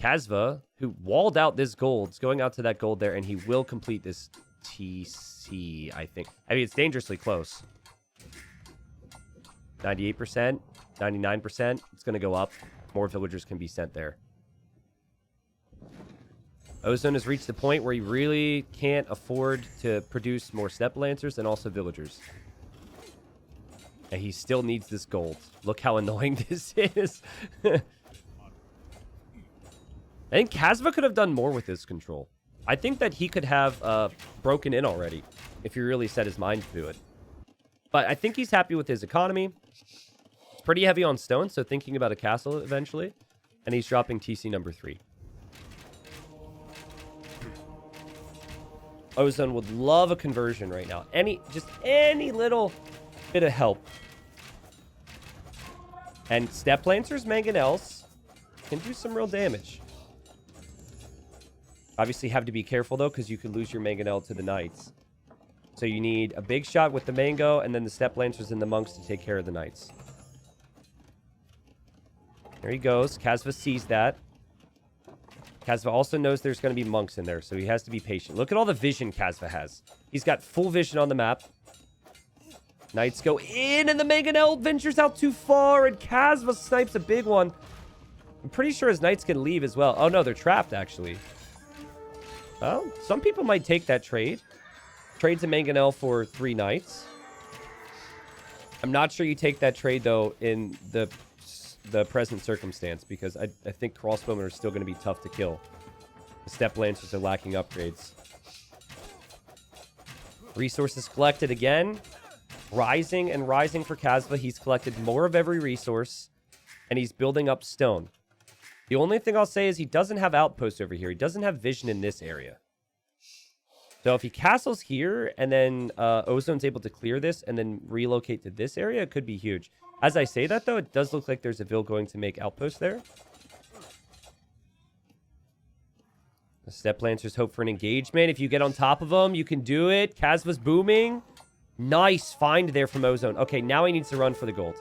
Kasva, who walled out this gold, is going out to that gold there, and he will complete this TC, I think. I mean, it's dangerously close. 98%, 99%. It's going to go up. More villagers can be sent there. Ozone has reached the point where he really can't afford to produce more Step Lancers and also villagers. And he still needs this gold. Look how annoying this is. I think Kasva could have done more with his control. I think that he could have broken in already if he really set his mind to it. But I think he's happy with his economy. It's pretty heavy on stone, so thinking about a castle eventually. And he's dropping TC number 3. Ozone would love a conversion right now. Just any little bit of help. And Step Lancers, Mangonels can do some real damage. Obviously have to be careful though, because you could lose your Mangonel to the Knights. So you need a big shot with the Mango, and then the Step Lancers and the Monks to take care of the Knights. There he goes. Kasva sees that. Kasva also knows there's going to be Monks in there, so he has to be patient. Look at all the vision Kasva has. He's got full vision on the map. Knights go in, and the Mangonel ventures out too far, and Kasva snipes a big one. I'm pretty sure his Knights can leave as well. Oh, no, they're trapped, actually. Well, some people might take that trade. Trade to Mangonel for 3 Knights. I'm not sure you take that trade, though, in the present circumstance, because I think crossbowmen are still going to be tough to kill. The Step Lancers are lacking upgrades. Resources collected again. Rising and rising for Kasva. He's collected more of every resource, and he's building up stone. The only thing I'll say is he doesn't have outposts over here. He doesn't have vision in this area. So if he castles here, and then Ozone's able to clear this, and then relocate to this area, it could be huge. As I say that, though, it does look like there's a Vil going to make outposts there. The Step Lancers hope for an engagement. If you get on top of them, you can do it. Kasva's booming. Nice find there from Ozone. Okay, now he needs to run for the gold.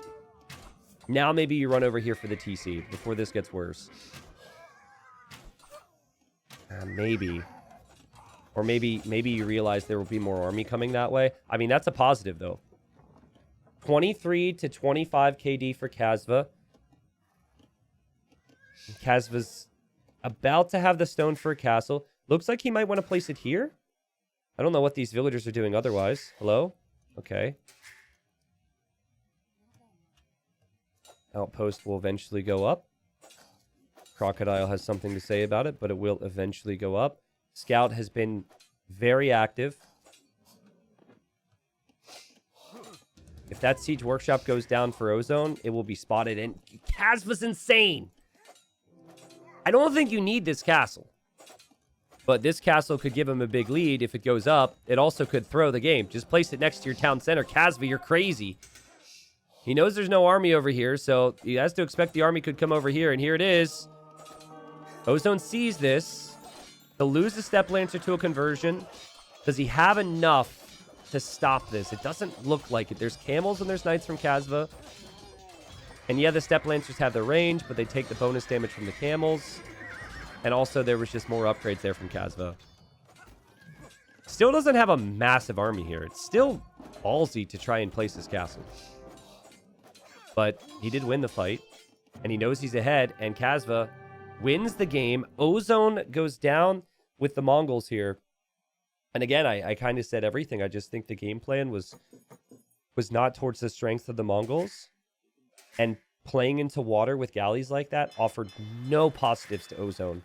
Now maybe you run over here for the TC before this gets worse. Maybe. Or maybe you realize there will be more army coming that way. I mean, that's a positive, though. 23 to 25 KD for Kasva. Kasva's about to have the stone for a castle. Looks like he might want to place it here. I don't know what these villagers are doing otherwise. Hello? Okay. Outpost will eventually go up. Crocodile has something to say about it, but it will eventually go up. Scout has been very active. If that Siege Workshop goes down for Ozone, it will be spotted. And Kasva's insane. I don't think you need this castle. But this castle could give him a big lead if it goes up. It also could throw the game. Just place it next to your town center. Kasva, you're crazy. He knows there's no army over here, so he has to expect the army could come over here. And here it is. Ozone sees this. He'll lose the Step Lancer to a conversion. Does he have enough to stop this. It doesn't look like it. There's camels and there's knights from Kasva. And yeah, the Steppe Lancers have their range, but they take the bonus damage from the camels. And also, there was just more upgrades there from Kasva. Still doesn't have a massive army here. It's still ballsy to try and place his castle. But he did win the fight. And he knows he's ahead. And Kasva wins the game. Ozone goes down with the Mongols here. And again, I kind of said everything. I just think the game plan was not towards the strength of the Mongols. And playing into water with galleys like that offered no positives to Ozone.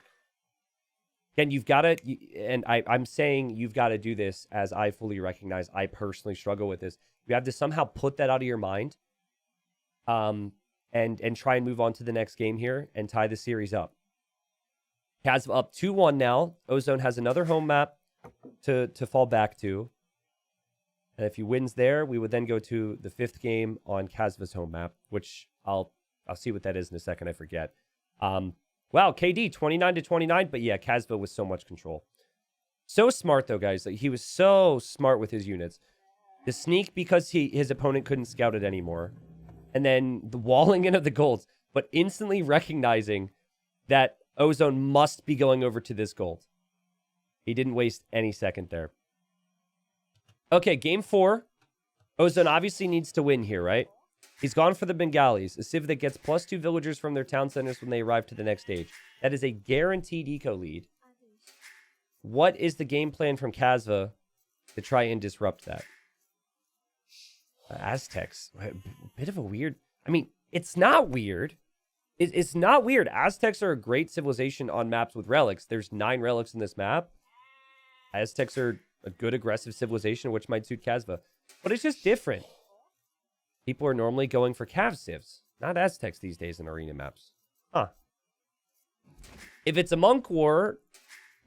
Again, you've got to, and I'm saying you've got to do this as I fully recognize I personally struggle with this. You have to somehow put that out of your mind and try and move on to the next game here and tie the series up. Kasva up 2-1 now. Ozone has another home map to fall back to. And if he wins there, we would then go to the 5th game on Kasva's home map, which I'll see what that is in a second. I forget. Wow, KD 29-29, but yeah, Kasva with so much control. So smart though, guys. Like, he was so smart with his units. The sneak because his opponent couldn't scout it anymore, and then the walling in of the golds, but instantly recognizing that Ozone must be going over to this gold. He didn't waste any second there. Okay, game 4. Ozone obviously needs to win here, right? He's gone for the Bengalis, a civ that gets +2 villagers from their town centers when they arrive to the next stage. That is a guaranteed eco lead. What is the game plan from Kasva to try and disrupt that? Aztecs. A bit of a weird... I mean, it's not weird. It's not weird. Aztecs are a great civilization on maps with relics. There's 9 relics in this map. Aztecs are a good aggressive civilization, which might suit Kasva. But it's just different. People are normally going for Cav civs, not Aztecs these days in arena maps. Huh. If it's a monk war,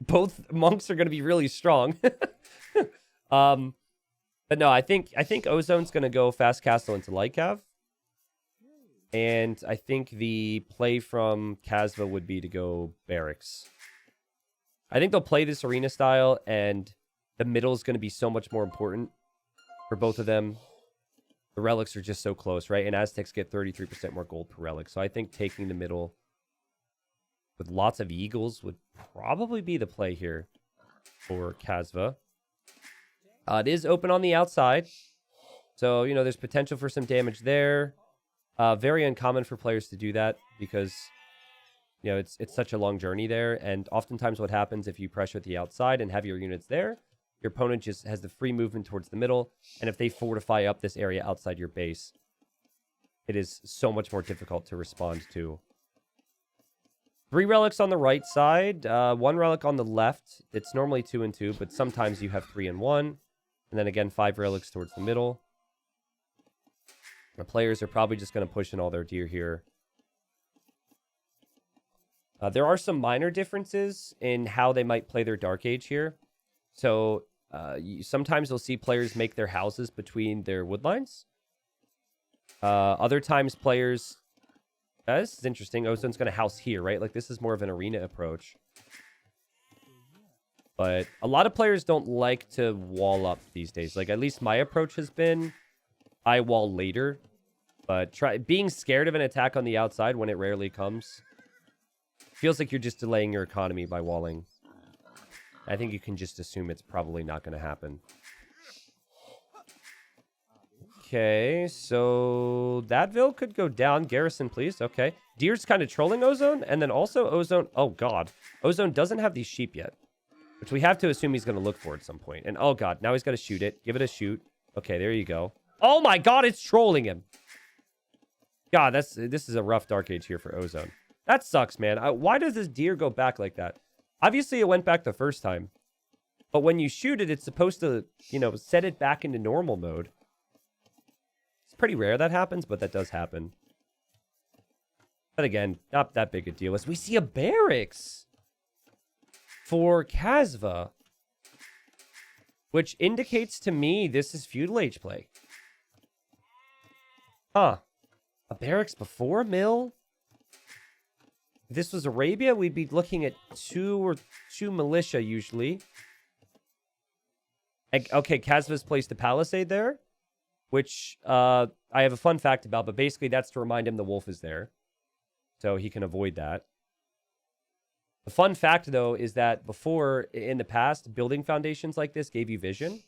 both monks are going to be really strong. But no, I think Ozone's going to go fast castle into light cav. And I think the play from Kasva would be to go barracks. I think they'll play this arena style, and the middle is going to be so much more important for both of them. The relics are just so close, right? And Aztecs get 33% more gold per relic. So I think taking the middle with lots of eagles would probably be the play here for Kasva. It is open on the outside. So, you know, there's potential for some damage there. Very uncommon for players to do that because, you know, it's such a long journey there. And oftentimes what happens if you pressure at the outside and have your units there, your opponent just has the free movement towards the middle. And if they fortify up this area outside your base, it is so much more difficult to respond to. 3 relics on the right side, 1 relic on the left. It's normally 2 and 2, but sometimes you have 3 and 1. And then again, 5 relics towards the middle. The players are probably just going to push in all their deer here. There are some minor differences in how they might play their Dark Age here. So sometimes you'll see players make their houses between their wood lines. Other times players... this is interesting. Ozone's going to house here, right? Like, this is more of an arena approach. But a lot of players don't like to wall up these days. Like, at least my approach has been, I wall later. But being scared of an attack on the outside when it rarely comes feels like you're just delaying your economy by walling. I think you can just assume it's probably not going to happen. Okay, so that Ville could go down. Garrison, please. Okay. Deer's kind of trolling Ozone, and then also Ozone... Oh, God. Ozone doesn't have these sheep yet, which we have to assume he's going to look for at some point. And, oh, God, now he's got to shoot it. Give it a shoot. Okay, there you go. Oh, my God, it's trolling him. God, this is a rough Dark Age here for Ozone. That sucks, man. Why does this deer go back like that? Obviously, it went back the first time. But when you shoot it, it's supposed to, you know, set it back into normal mode. It's pretty rare that happens, but that does happen. But again, not that big a deal. As we see a barracks for Kasva, which indicates to me this is feudal age play. Huh. A barracks before a mill? If this was Arabia, we'd be looking at 2 militia usually. Okay, Kasva's placed a palisade there, which I have a fun fact about, but basically that's to remind him the wolf is there. So he can avoid that. The fun fact, though, is that before, in the past, building foundations like this gave you vision.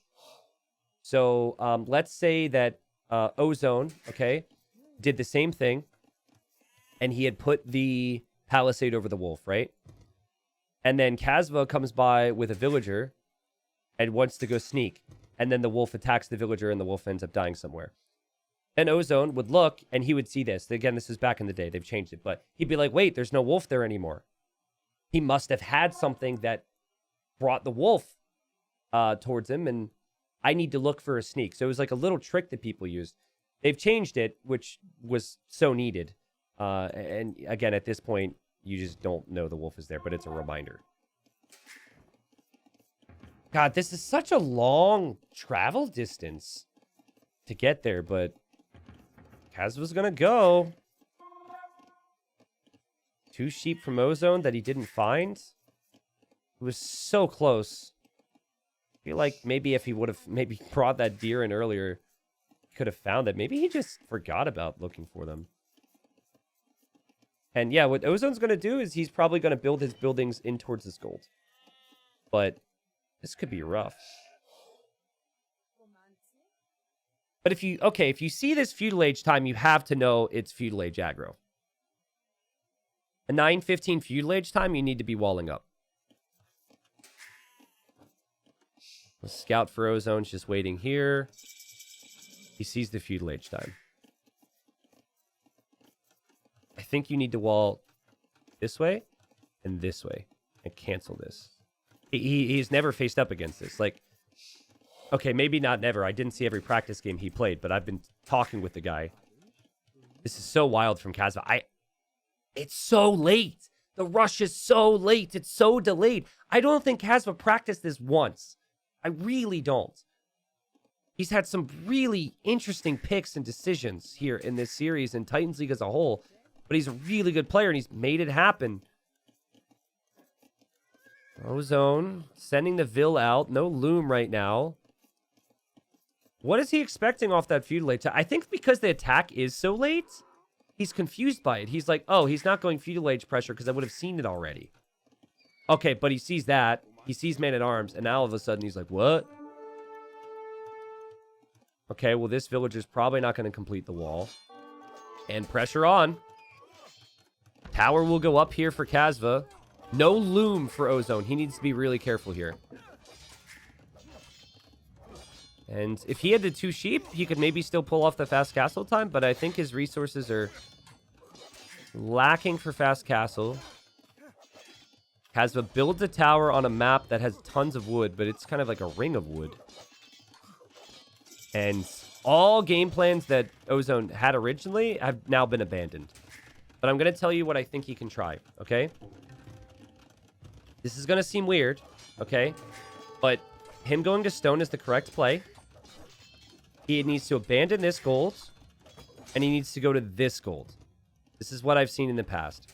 So let's say that Ozone, okay, did the same thing, and he had put the palisade over the wolf, right? And then Kasva comes by with a villager and wants to go sneak. And then the wolf attacks the villager, and the wolf ends up dying somewhere. Then Ozone would look, and he would see this. Again, this is back in the day. They've changed it. But he'd be like, wait, there's no wolf there anymore. He must have had something that brought the wolf towards him, and I need to look for a sneak. So it was like a little trick that people used. They've changed it, which was so needed. And again, at this point, you just don't know the wolf is there, but it's a reminder. God, this is such a long travel distance to get there, but Kasva's gonna go. 2 sheep from Ozone that he didn't find. It was so close. I feel like maybe if he would have maybe brought that deer in earlier, he could have found it. Maybe he just forgot about looking for them. And yeah, what Ozone's going to do is he's probably going to build his buildings in towards this gold. But this could be rough. But if you see this feudal age time, you have to know it's feudal age aggro. A 9:15 feudal age time, you need to be walling up. The scout for Ozone's just waiting here. He sees the feudal age time. I think you need to wall this way and this way and cancel this. He's never faced up against this. Like, okay, maybe not never. I didn't see every practice game he played, but I've been talking with the guy. This is so wild from Kasva. It's so late. The rush is so late. It's so delayed. I don't think Kasva practiced this once. I really don't. He's had some really interesting picks and decisions here in this series and Titans League as a whole. But he's a really good player, and he's made it happen. Ozone sending the Vil out. No loom right now. What is he expecting off that feudal age? I think because the attack is so late, he's confused by it. He's like, oh, he's not going feudal age pressure because I would have seen it already. Okay, but he sees that. He sees man-at-arms, and now all of a sudden he's like, what? Okay, well, this villager's probably not going to complete the wall. And pressure on. Tower will go up here for Kasva. No loom for Ozone. He needs to be really careful here. And if he had the 2 sheep, he could maybe still pull off the fast castle time, but I think his resources are lacking for fast castle. Kasva builds a tower on a map that has tons of wood, but it's kind of like a ring of wood. And all game plans that Ozone had originally have now been abandoned. But I'm going to tell you what I think he can try, okay? This is going to seem weird, okay? But him going to stone is the correct play. He needs to abandon this gold, and he needs to go to this gold. This is what I've seen in the past.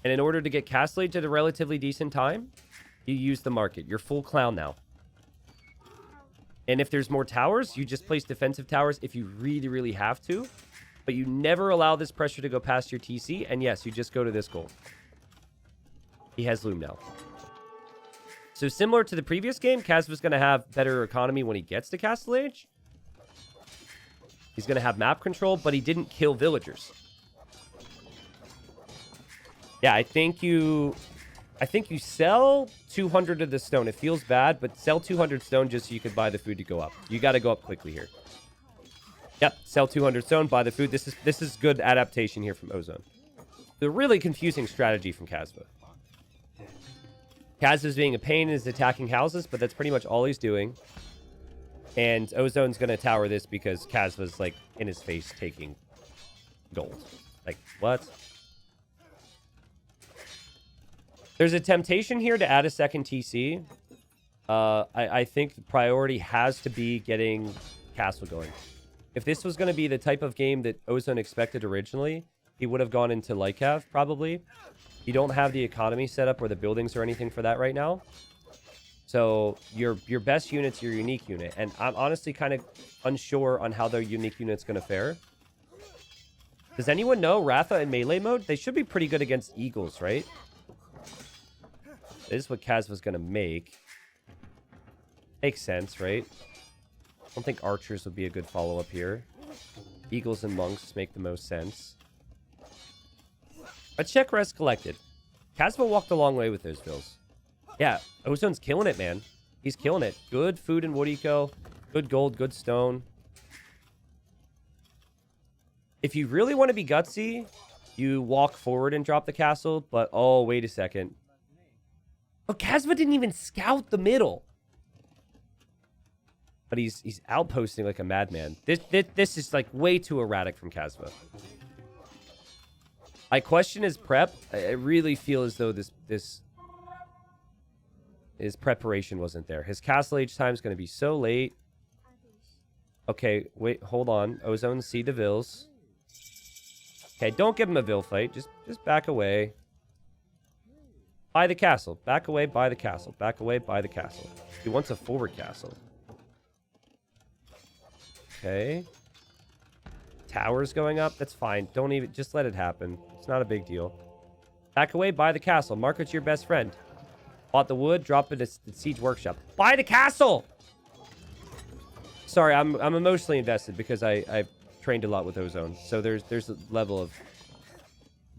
And in order to get Castle Age at a relatively decent time, you use the market. You're full clown now. And if there's more towers, you just place defensive towers if you really, really have to. But you never allow this pressure to go past your TC. And yes, you just go to this gold. He has loom now. So similar to the previous game, Kasva's going to have better economy when he gets to Castle Age. He's going to have map control, but he didn't kill villagers. Yeah, I think you sell 200 of the stone. It feels bad, but sell 200 stone just so you could buy the food to go up. You got to go up quickly here. Yep, sell 200 stone, buy the food. This is good adaptation here from Ozone. The really confusing strategy from Kasva. Kasva's being a pain and is attacking houses, but that's pretty much all he's doing. And Ozone's going to tower this because Kasva's, like, in his face taking gold. Like, what? There's a temptation here to add a second TC. I think the priority has to be getting Castle going. If this was going to be the type of game that Ozone expected originally, he would have gone into Lycav, probably. You don't have the economy set up or the buildings or anything for that right now. So your best unit's your unique unit. And I'm honestly kind of unsure on how their unique unit's going to fare. Does anyone know Ratha in melee mode? They should be pretty good against eagles, right? This is what Kasva's going to make. Makes sense, right? I don't think archers would be a good follow-up here. Eagles and monks make the most sense. Let's check rest collected. Kasva walked a long way with those bills. Yeah, Ozone's killing it, man. He's killing it. Good food and wood eco. Good gold, good stone. If you really want to be gutsy, you walk forward and drop the castle. But, oh, wait a second. Oh, Kasva didn't even scout the middle. But he's outposting like a madman. This is like way too erratic from Kasva. I question his prep. I really feel as though his preparation wasn't there. His castle age time is going to be so late. Okay, wait, hold on. Ozone, see the vills. Okay, don't give him a vill fight. Just back away. Buy the castle. Back away, buy the castle. Back away, buy the castle. He wants a forward castle. Okay. Towers going up. That's fine. Don't even... Just let it happen. It's not a big deal. Back away, buy the castle. Mark it to your best friend. Bought the wood, drop it at the siege workshop. Buy the castle! Sorry, I'm emotionally invested because I trained a lot with Ozone. So there's a level of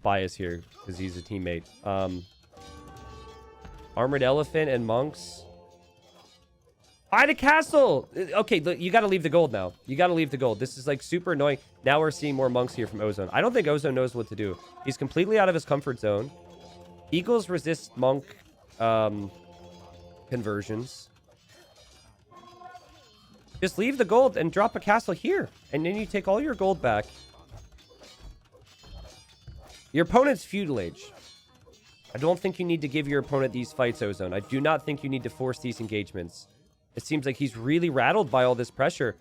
bias here because he's a teammate. Armored elephant and monks. Buy the castle! Okay, look, you got to leave the gold now. You got to leave the gold. This is like super annoying. Now we're seeing more monks here from Ozone. I don't think Ozone knows what to do. He's completely out of his comfort zone. Eagles resist monk conversions. Just leave the gold and drop a castle here. And then you take all your gold back. Your opponent's feudal age. I don't think you need to give your opponent these fights, Ozone. I do not think you need to force these engagements. It seems like he's really rattled by all this pressure.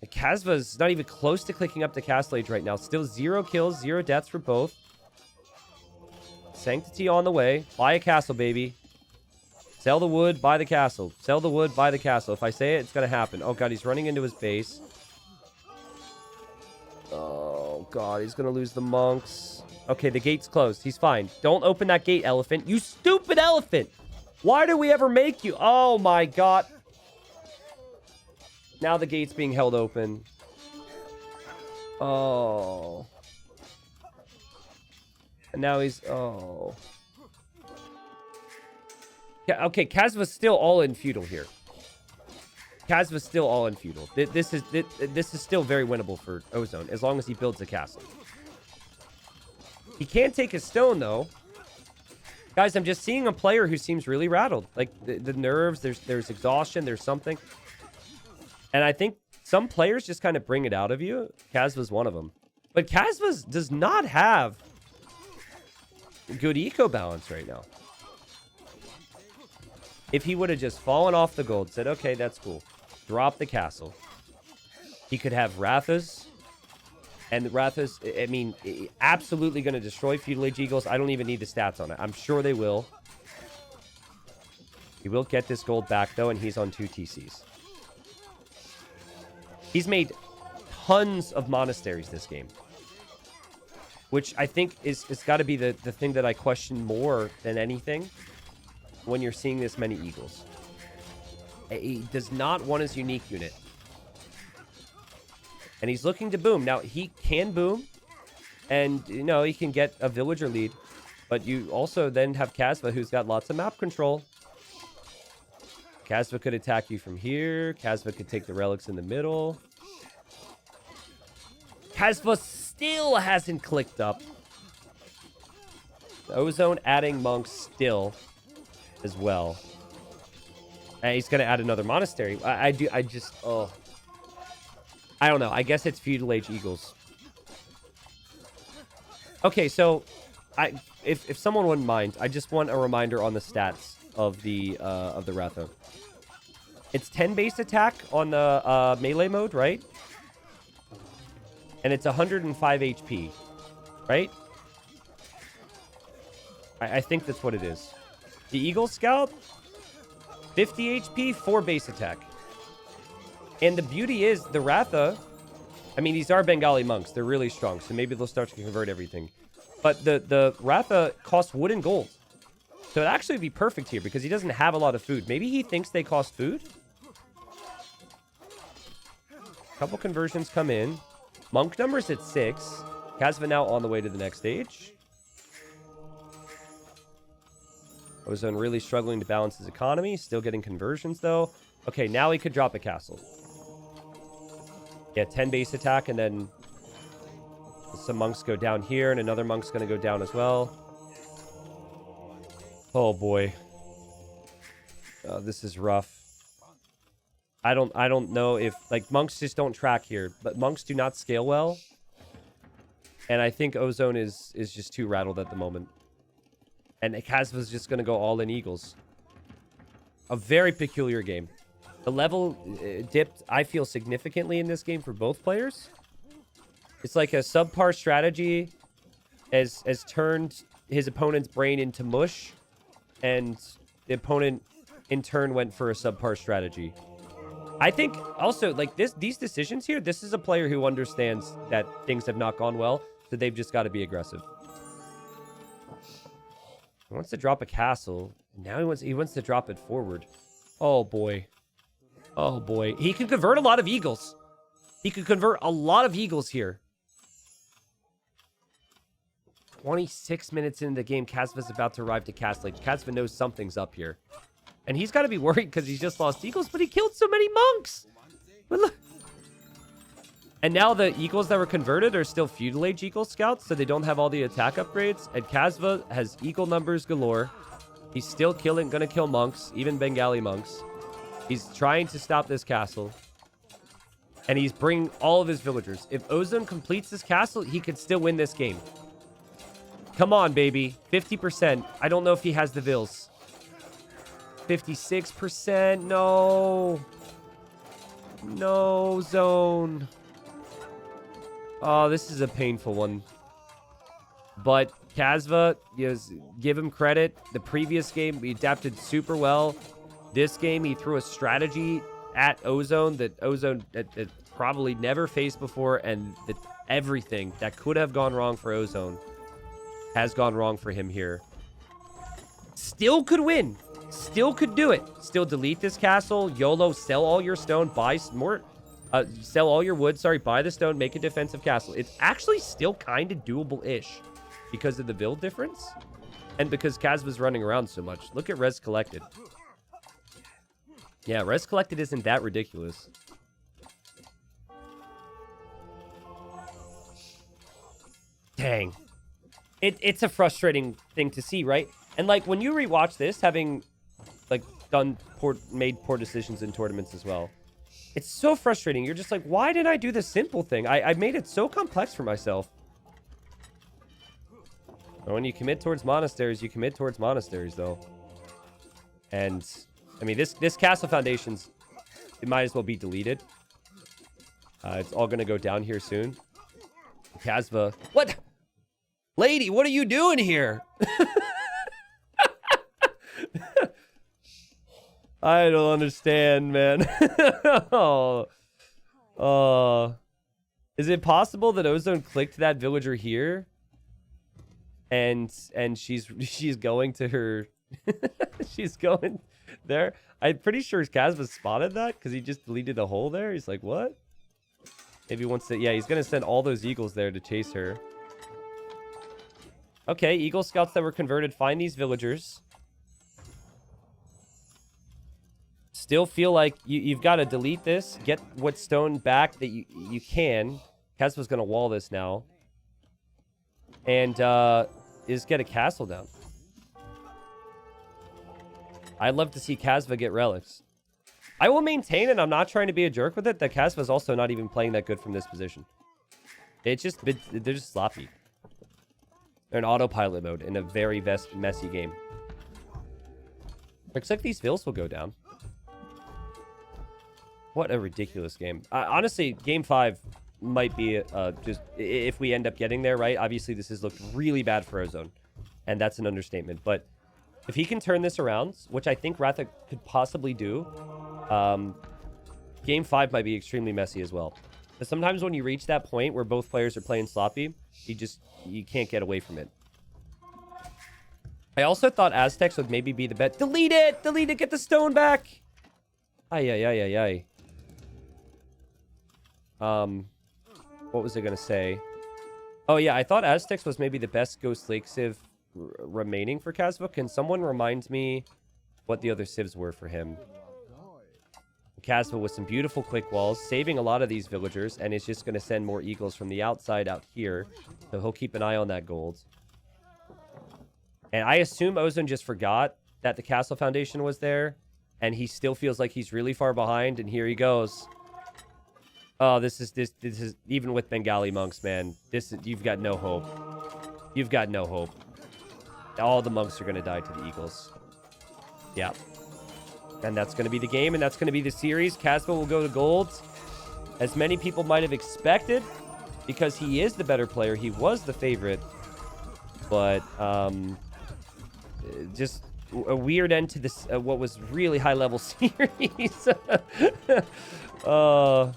Kasva's not even close to clicking up the castle age right now. Still 0 kills, 0 deaths for both. Sanctity on the way. Buy a castle, baby. Sell the wood, buy the castle. Sell the wood, buy the castle. If I say it, it's going to happen. Oh, God, he's running into his base. Oh, God, he's going to lose the monks. Okay, the gate's closed. He's fine. Don't open that gate, elephant. You stupid elephant! Why do we ever make you? Oh, my God. Now the gate's being held open. Oh. And now he's... Oh. Yeah, okay, Kasva's still all in feudal here. Kasva's still all in feudal. This is still very winnable for Ozone, as long as he builds a castle. He can't take his stone, though. Guys, I'm just seeing a player who seems really rattled. Like, the nerves, there's exhaustion, there's something. And I think some players just kind of bring it out of you. Kasva's one of them. But Kasva does not have good eco balance right now. If he would have just fallen off the gold, said, okay, that's cool. Drop the castle. He could have Rathas. And the Rathas, I mean, absolutely going to destroy Feudal Age Eagles. I don't even need the stats on it. I'm sure they will. He will get this gold back, though, and he's on 2 TCs. He's made tons of monasteries this game. Which I think is got to be the thing that I question more than anything when you're seeing this many Eagles. He does not want his unique unit. And he's looking to boom. Now, he can boom. And, you know, he can get a villager lead. But you also then have Kasva, who's got lots of map control. Kasva could attack you from here. Kasva could take the relics in the middle. Kasva still hasn't clicked up. Ozone adding monks still as well. And he's going to add another monastery. I don't know. I guess it's Feudal Age Eagles. Okay, so if someone wouldn't mind, I just want a reminder on the stats of the Ratha. It's 10 base attack on the melee mode, right? And it's 105 HP, right? I think that's what it is. The Eagle Scout, 50 HP, 4 base attack. And the beauty is, the Ratha, I mean, these are Bengali monks. They're really strong, so maybe they'll start to convert everything. But the Ratha costs wood and gold. So it'd actually be perfect here because he doesn't have a lot of food. Maybe he thinks they cost food? Couple conversions come in. Monk number's at 6. Kasva now on the way to the next stage. Ozone really struggling to balance his economy. Still getting conversions, though. Okay, now he could drop a castle. Yeah, 10 base attack, and then some monks go down here, and another monk's going to go down as well. Oh, boy. This is rough. I don't know if... Like, monks just don't track here, but monks do not scale well. And I think Ozone is just too rattled at the moment. And Kasva's just going to go all in Eagles. A very peculiar game. The level dipped, I feel, significantly in this game for both players. It's like a subpar strategy has turned his opponent's brain into mush. And the opponent, in turn, went for a subpar strategy. I think, also, like, these decisions here, this is a player who understands that things have not gone well. So they've just got to be aggressive. He wants to drop a castle. Now he wants to drop it forward. Oh, boy. Oh, boy. He can convert a lot of eagles. He could convert a lot of eagles here. 26 minutes into the game, Kasva's about to arrive to castle. Kasva knows something's up here. And he's got to be worried because he's just lost eagles, but he killed so many monks. But look. And now the eagles that were converted are still feudal age eagle scouts, so they don't have all the attack upgrades. And Kasva has eagle numbers galore. He's still gonna kill monks, even Bengali monks. He's trying to stop this castle. And he's bringing all of his villagers. If Ozone completes this castle, he could still win this game. Come on, baby. 50%. I don't know if he has the vills. 56%. No. No, Zone. Oh, this is a painful one. But Kasva, yes, give him credit. The previous game, he adapted super well. This game, he threw a strategy at Ozone that Ozone that probably never faced before, and that everything that could have gone wrong for Ozone has gone wrong for him here. Still could win. Still could do it. Still delete this castle. YOLO, sell all your stone, buy more... sell all your wood, buy the stone, make a defensive castle. It's actually still kind of doable-ish because of the build difference and because Kasva's running around so much. Look at Res Collected. Yeah, Res Collected isn't that ridiculous. Dang. It's a frustrating thing to see, right? And, like, when you rewatch this, having, like, made poor decisions in tournaments as well, it's so frustrating. You're just like, why did I do the simple thing? I made it so complex for myself. But when you commit towards monasteries, you commit towards monasteries, though. And, I mean, this castle foundations, it might as well be deleted. It's all going to go down here soon. Kasva. What? Lady, what are you doing here? I don't understand, man. Is it possible that Ozone clicked that villager here? And she's going to her... she's going there? I'm pretty sure Kasva spotted that because he just deleted a hole there. He's like, what? Maybe he wants to... Yeah, he's going to send all those eagles there to chase her. Okay, Eagle Scouts that were converted, find these villagers. Still feel like you've got to delete this, get what stone back that you can. Kasva's going to wall this now. And is get a castle down. I'd love to see Kasva get relics. I will maintain, and I'm not trying to be a jerk with it, that Kasva's also not even playing that good from this position. They're just sloppy. They're in autopilot mode in a very messy game. Looks like these vills will go down. What a ridiculous game. Honestly, game 5 might be just... If we end up getting there, right? Obviously, this has looked really bad for Ozone. And that's an understatement. But If he can turn this around, which I think Ratha could possibly do, Game 5 might be extremely messy as well. But sometimes when you reach that point where both players are playing sloppy, you can't get away from it. I also thought Aztecs would maybe be the bet. Delete it! Delete it! Get the stone back! Ay, ay, ay, ay, ay. What was I going to say? Oh, yeah, I thought Aztecs was maybe the best Ghost Lake Civ remaining for Kasva. Can someone remind me what the other civs were for him? Kasva with some beautiful click walls, saving a lot of these villagers, and is just going to send more eagles from the outside out here. So he'll keep an eye on that gold. And I assume Ozone just forgot that the castle foundation was there, and he still feels like he's really far behind, and here he goes. Oh, this is even with Bengali monks, man. You've got no hope. You've got no hope. All the monks are going to die to the eagles. Yeah. And that's going to be the game, and that's going to be the series. Kasva will go to gold, as many people might have expected, because he is the better player. He was the favorite. But, just a weird end to this, what was really high-level series. Well,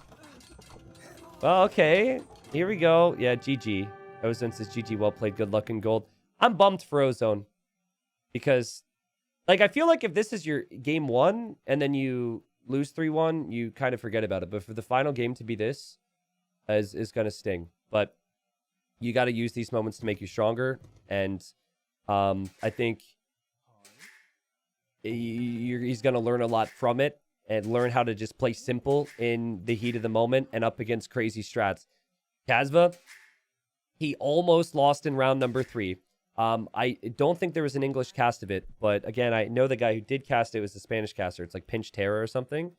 okay. Here we go. Yeah, GG. Ozone says GG, well played, good luck in gold. I'm bummed for Ozone. Because, like, I feel like if this is your game 1, and then you lose 3-1, you kind of forget about it. But for the final game to be this, is going to sting. But you got to use these moments to make you stronger. And I think he's going to learn a lot from it. And learn how to just play simple in the heat of the moment and up against crazy strats. Kasva, he almost lost in round number 3. I don't think there was an English cast of it, but again, I know the guy who did cast it was the Spanish caster. It's like Pinch Terra or something.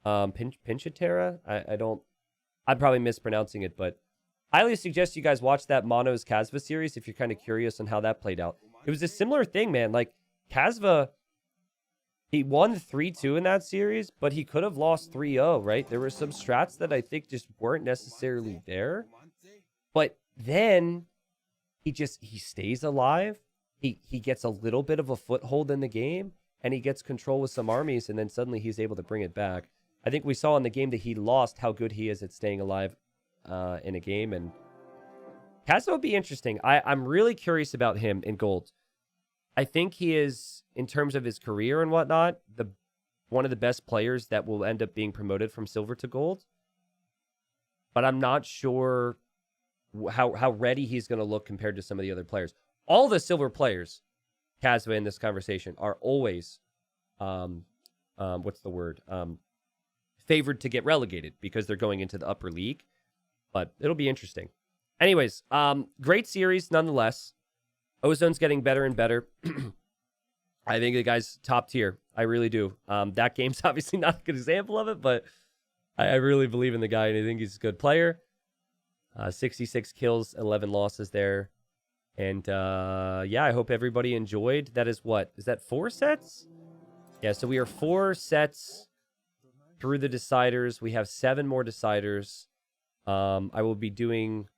Pinch-a-Terra? I'm probably mispronouncing it, but I highly suggest you guys watch that Mono's Kasva series if you're kind of curious on how that played out. It was a similar thing, man. Like, Kasva, he won 3-2 in that series, but he could have lost 3-0, right? There were some strats that I think just weren't necessarily there. But then he stays alive. He gets a little bit of a foothold in the game, and he gets control with some armies, and then suddenly he's able to bring it back. I think we saw in the game that he lost how good he is at staying alive in a game. And Kasva will be interesting. I'm really curious about him in gold. I think he is, in terms of his career and whatnot, one of the best players that will end up being promoted from silver to gold. But I'm not sure how ready he's going to look compared to some of the other players. All the silver players, Kasva, in this conversation are always, favored to get relegated because they're going into the upper league. But it'll be interesting. Anyways, great series nonetheless. Ozone's getting better and better. I think the guy's top tier. I really do. That game's obviously not a good example of it, but I really believe in the guy, and I think he's a good player. 66 kills, 11 losses there. And, yeah, I hope everybody enjoyed. That is what? Is that 4 sets? Yeah, so we are 4 sets through the deciders. We have 7 more deciders. I will be doing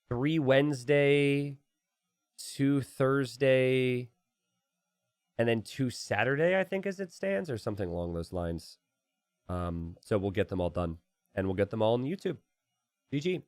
3 Wednesday, 2 Thursday, and then 2 Saturday, I think, as it stands, or something along those lines. So we'll get them all done, and we'll get them all on YouTube. GG.